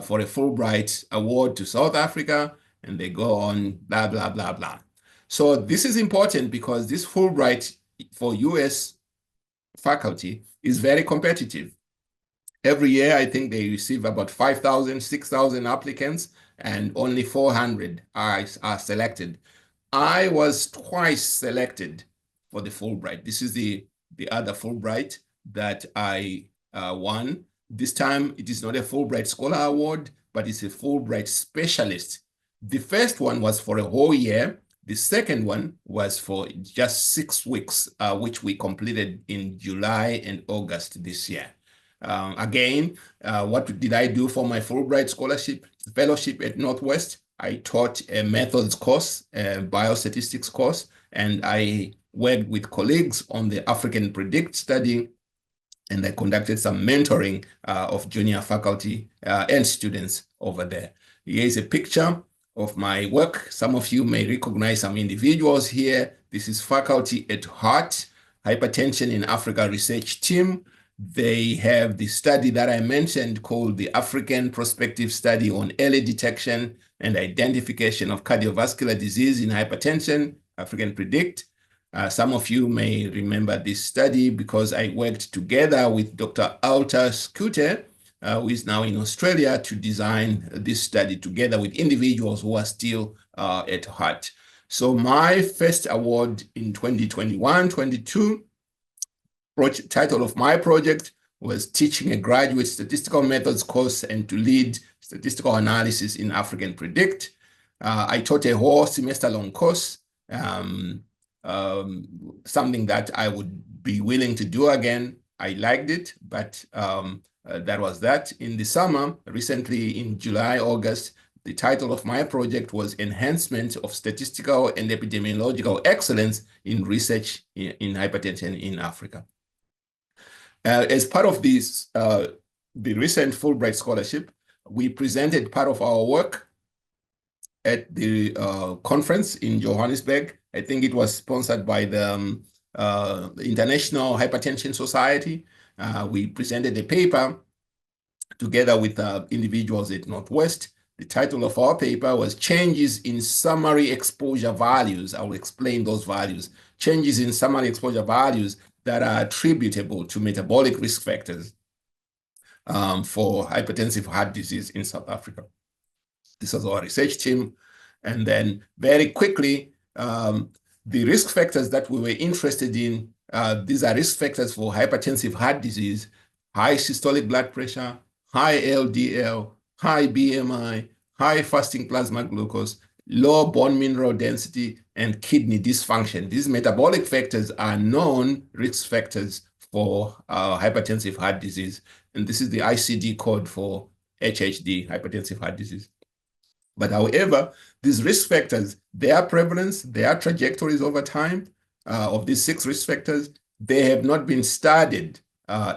A: for a Fulbright Award to South Africa. And they go on, blah, blah, blah, blah. So this is important because this Fulbright for US faculty is very competitive. Every year, I think they receive about 5,000, 6,000 applicants, and only 400 are selected. I was twice selected for the Fulbright. This is the other Fulbright that I won. This time, it is not a Fulbright Scholar Award, but it's a Fulbright Specialist. The first one was for a whole year. The second one was for just 6 weeks, which we completed in July and August this year. Again, what did I do for my Fulbright scholarship fellowship at Northwest? I taught a methods course, a biostatistics course, and I worked with colleagues on the African Predict study, and I conducted some mentoring of junior faculty and students over there. Here's a picture of my work. Some of you may recognize some individuals here. This is faculty at HEART, Hypertension in Africa Research Team. They have the study that I mentioned called the African Prospective Study on Early Detection and Identification of Cardiovascular Disease in Hypertension, African Predict. Some of you may remember this study because I worked together with Dr. Alta Skute, who is now in Australia, to design this study together with individuals who are still at heart. So my first award in 2021-22, title of my project was Teaching a Graduate Statistical Methods course and to lead statistical analysis in African Predict. I taught a whole semester-long course, something that I would be willing to do again. I liked it, but that was that. In the summer, recently in July, August, the title of my project was Enhancement of Statistical and Epidemiological Excellence in Research in Hypertension in Africa. As part of this, the recent Fulbright Scholarship, we presented part of our work at the conference in Johannesburg. I think it was sponsored by the International Hypertension Society. We presented a paper together with individuals at Northwest. The title of our paper was Changes in Summary Exposure Values. I will explain those values. Changes in summary exposure values that are attributable to metabolic risk factors for hypertensive heart disease in South Africa. This was our research team. And then very quickly, the risk factors that we were interested in, these are risk factors for hypertensive heart disease: high systolic blood pressure, high LDL, high BMI, high fasting plasma glucose, low bone mineral density, and kidney dysfunction. These metabolic factors are known risk factors for hypertensive heart disease. And this is the ICD code for HHD, hypertensive heart disease. But however, these risk factors, their prevalence, their trajectories over time of these 6 risk factors, they have not been studied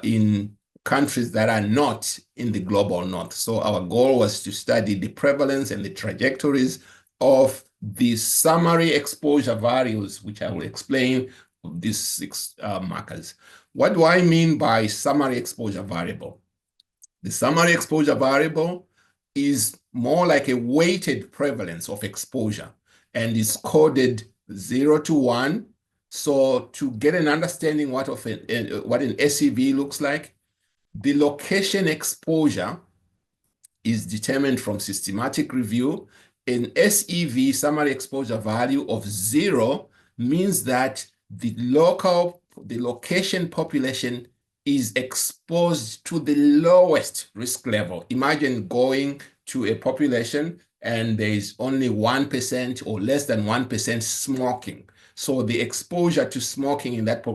A: in countries that are not in the global north. So our goal was to study the prevalence and the trajectories of the summary exposure values, which I will explain, of these 6 markers. What do I mean by summary exposure variable? The summary exposure variable is more like a weighted prevalence of exposure and is coded 0 to 1. So to get an understanding what an SEV looks like, the location exposure is determined from systematic review. An SEV, summary exposure value of 0, means that the location population is exposed to the lowest risk level. Imagine going to a population and there is only 1% or less than 1% smoking. So the exposure to smoking in that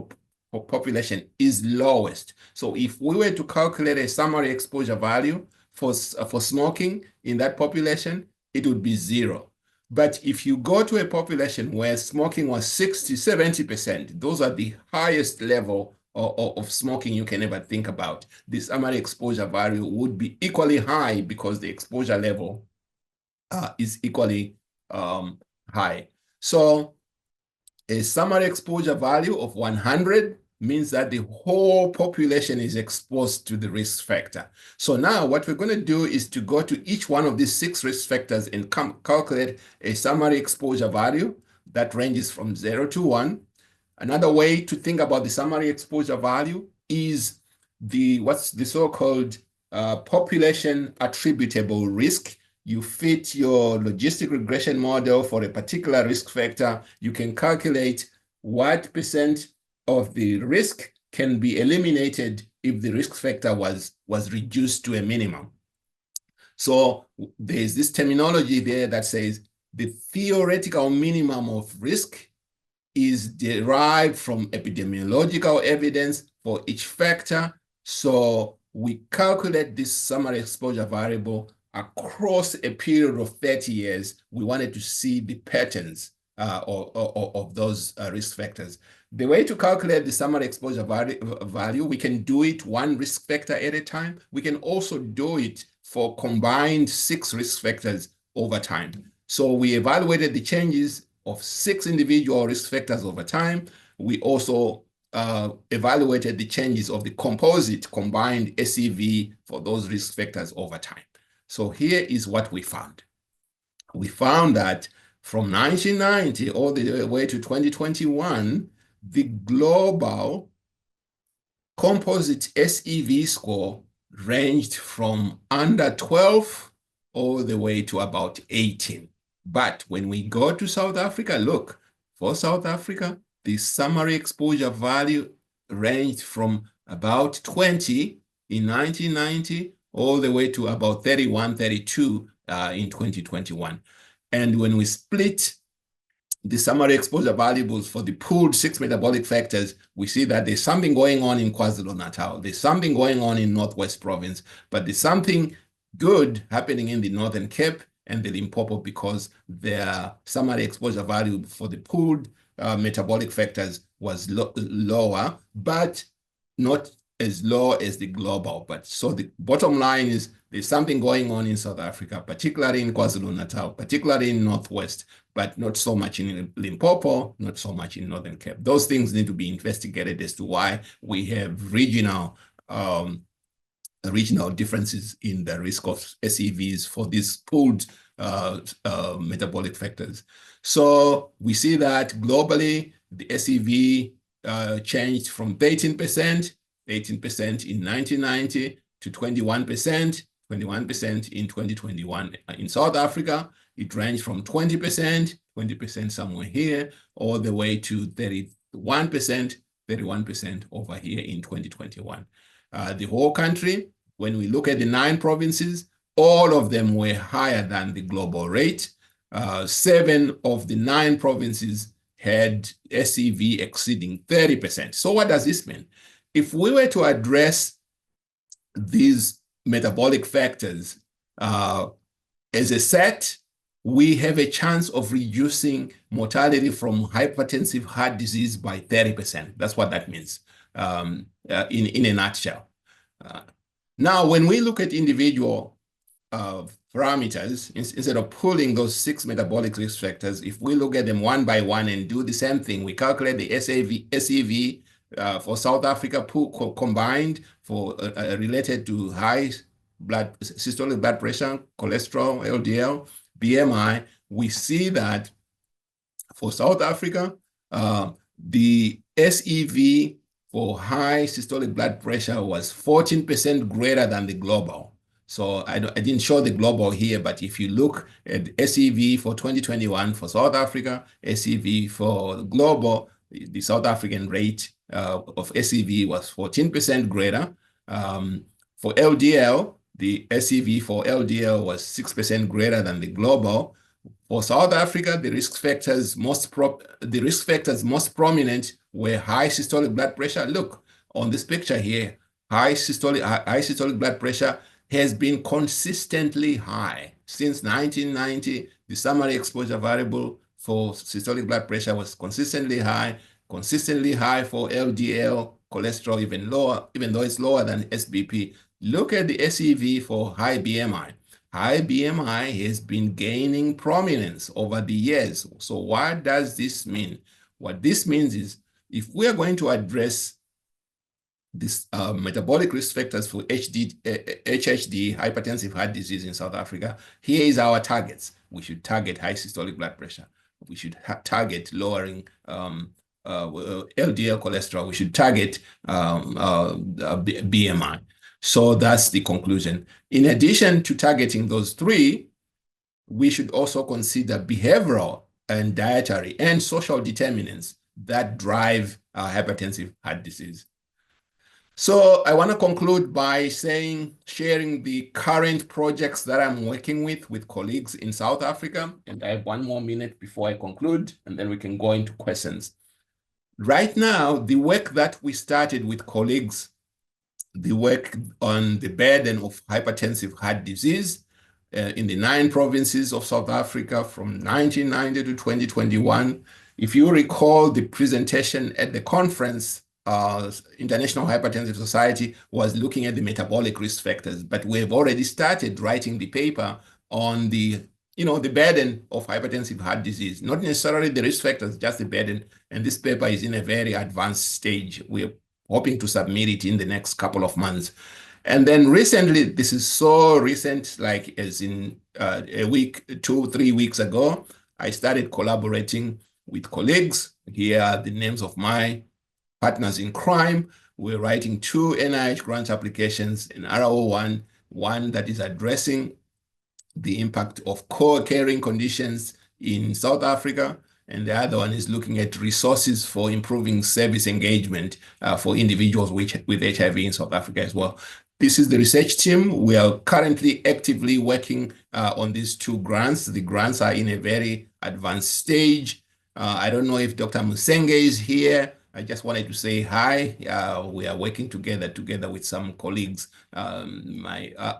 A: population is lowest. So if we were to calculate a summary exposure value for smoking in that population, it would be 0. But if you go to a population where smoking was 60, 70%, those are the highest level of smoking you can ever think about. The summary exposure value would be equally high because the exposure level is equally high. So a summary exposure value of 100 means that the whole population is exposed to the risk factor. So now what we're going to do is to go to each one of these 6 risk factors and calculate a summary exposure value that ranges from 0 to 1. Another way to think about the summary exposure value is what's the so-called population attributable risk. You fit your logistic regression model for a particular risk factor. You can calculate what percent of the risk can be eliminated if the risk factor was reduced to a minimum. So there's this terminology there that says the theoretical minimum of risk is derived from epidemiological evidence for each factor. So we calculate this summary exposure variable across a period of 30 years. We wanted to see the patterns of those risk factors. The way to calculate the summary exposure value, we can do it one risk factor at a time. We can also do it for combined 6 risk factors over time. So we evaluated the changes of 6 individual risk factors over time. We also evaluated the changes of the composite combined SEV for those risk factors over time. So here is what we found. We found that from 1990 all the way to 2021, the global composite SEV score ranged from under 12 all the way to about 18. But when we go to South Africa, look, for South Africa, the summary exposure value ranged from about 20 in 1990 all the way to about 31, 32 in 2021. And when we split the summary exposure variables for the pooled 6 metabolic factors, we see that there's something going on in KwaZulu-Natal. There's something going on in Northwest Province, but there's something good happening in the Northern Cape and the Limpopo because their summary exposure value for the pooled metabolic factors was lower, but not as low as the global. But so the bottom line is there's something going on in South Africa, particularly in KwaZulu-Natal, particularly in Northwest, but not so much in Limpopo, not so much in Northern Cape. Those things need to be investigated as to why we have regional differences in the risk of SEVs for these pooled metabolic factors. So we see that globally, the SEV changed from 18% in 1990 to 21% in 2021. In South Africa, it ranged from 20% somewhere here, all the way to 31% over here in 2021. The whole country, when we look at the 9 provinces, all of them were higher than the global rate. 7 of the 9 provinces had SEV exceeding 30%. So what does this mean? If we were to address these metabolic factors as a set, we have a chance of reducing mortality from hypertensive heart disease by 30%. That's what that means in a nutshell. Now, when we look at individual parameters, instead of pulling those 6 metabolic risk factors, if we look at them one by one and do the same thing, we calculate the SEV for South Africa combined for related to high systolic blood pressure, cholesterol, LDL, BMI, we see that for South Africa, the SEV for high systolic blood pressure was 14% greater than the global. So I didn't show the global here, but if you look at SEV for 2021 for South Africa, SEV for global, the South African rate of SEV was 14% greater. For LDL, the SEV for LDL was 6% greater than the global. For South Africa, the risk factors most prominent were high systolic blood pressure. Look on this picture here, high systolic blood pressure has been consistently high since 1990. The summary exposure variable for systolic blood pressure was consistently high for LDL, cholesterol even lower, even though it's lower than SBP. Look at the SEV for high BMI. High BMI has been gaining prominence over the years. So what does this mean? What this means is if we are going to address this metabolic risk factors for HHD, hypertensive heart disease in South Africa, here is our targets. We should target high systolic blood pressure. We should target lowering LDL cholesterol. We should target BMI. So that's the conclusion. In addition to targeting those 3, we should also consider behavioral and dietary and social determinants that drive hypertensive heart disease. So I want to conclude by sharing the current projects that I'm working with colleagues in South Africa. And I have 1 more minute before I conclude, and then we can go into questions. Right now, the work that we started with colleagues, the work on the burden of hypertensive heart disease in the 9 provinces of South Africa from 1990 to 2021. If you recall, the presentation at the conference, International Hypertensive Society was looking at the metabolic risk factors, but we have already started writing the paper on the the burden of hypertensive heart disease, not necessarily the risk factors, just the burden. And this paper is in a very advanced stage. We're hoping to submit it in the next couple of months. And then recently, this is so recent, like as in a week, 2-3 weeks ago, I started collaborating with colleagues. Here are the names of my partners in crime. We're writing 2 NIH grant applications, an RO1, one that is addressing the impact of co-occurring conditions in South Africa, and the other one is looking at resources for improving service engagement for individuals with HIV in South Africa as well. This is the research team. We are currently actively working on these 2 grants. The grants are in a very advanced stage. I don't know if Dr. Musenge is here. I just wanted to say hi. We are working together with some colleagues. Our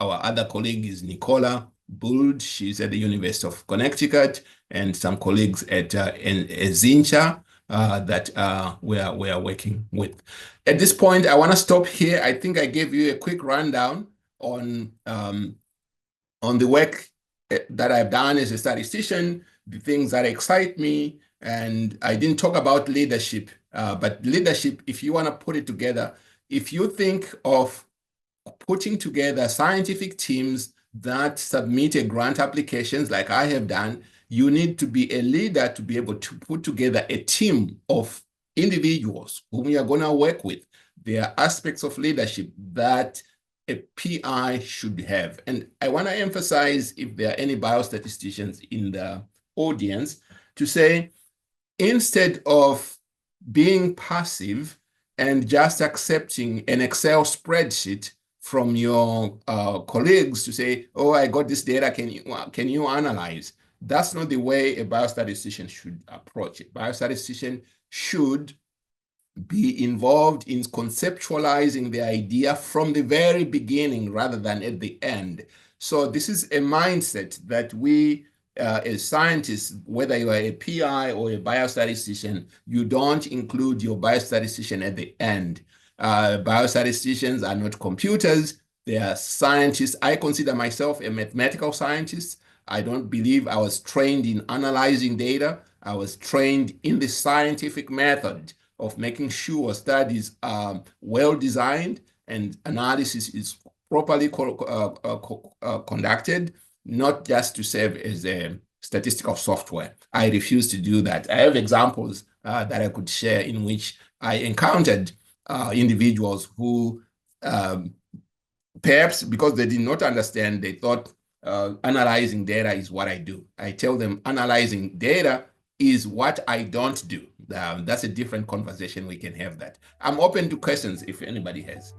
A: other colleague is Nicola Buld. She's at the University of Connecticut, and some colleagues at Zincha that we are working with. At this point, I want to stop here. I think I gave you a quick rundown on the work that I've done as a statistician, the things that excite me, and I didn't talk about leadership, but leadership, if you want to put it together, if you think of putting together scientific teams that submitted grant applications like I have done, you need to be a leader to be able to put together a team of individuals whom you are going to work with. There are aspects of leadership that a PI should have. And I want to emphasize, if there are any biostatisticians in the audience, to say, instead of being passive and just accepting an Excel spreadsheet from your colleagues to say, oh, I got this data, can you analyze? That's not the way a biostatistician should approach it. Biostatistician should be involved in conceptualizing the idea from the very beginning rather than at the end. So this is a mindset that we, as scientists, whether you are a PI or a biostatistician, you don't include your biostatistician at the end. Biostatisticians are not computers. They are scientists. I consider myself a mathematical scientist. I don't believe I was trained in analyzing data. I was trained in the scientific method of making sure studies are well designed and analysis is properly conducted, not just to serve as a statistical software. I refuse to do that. I have examples that I could share in which I encountered individuals who perhaps because they did not understand, they thought analyzing data is what I do. I tell them analyzing data is what I don't do. That's a different conversation. We can have that. I'm open to questions if anybody has.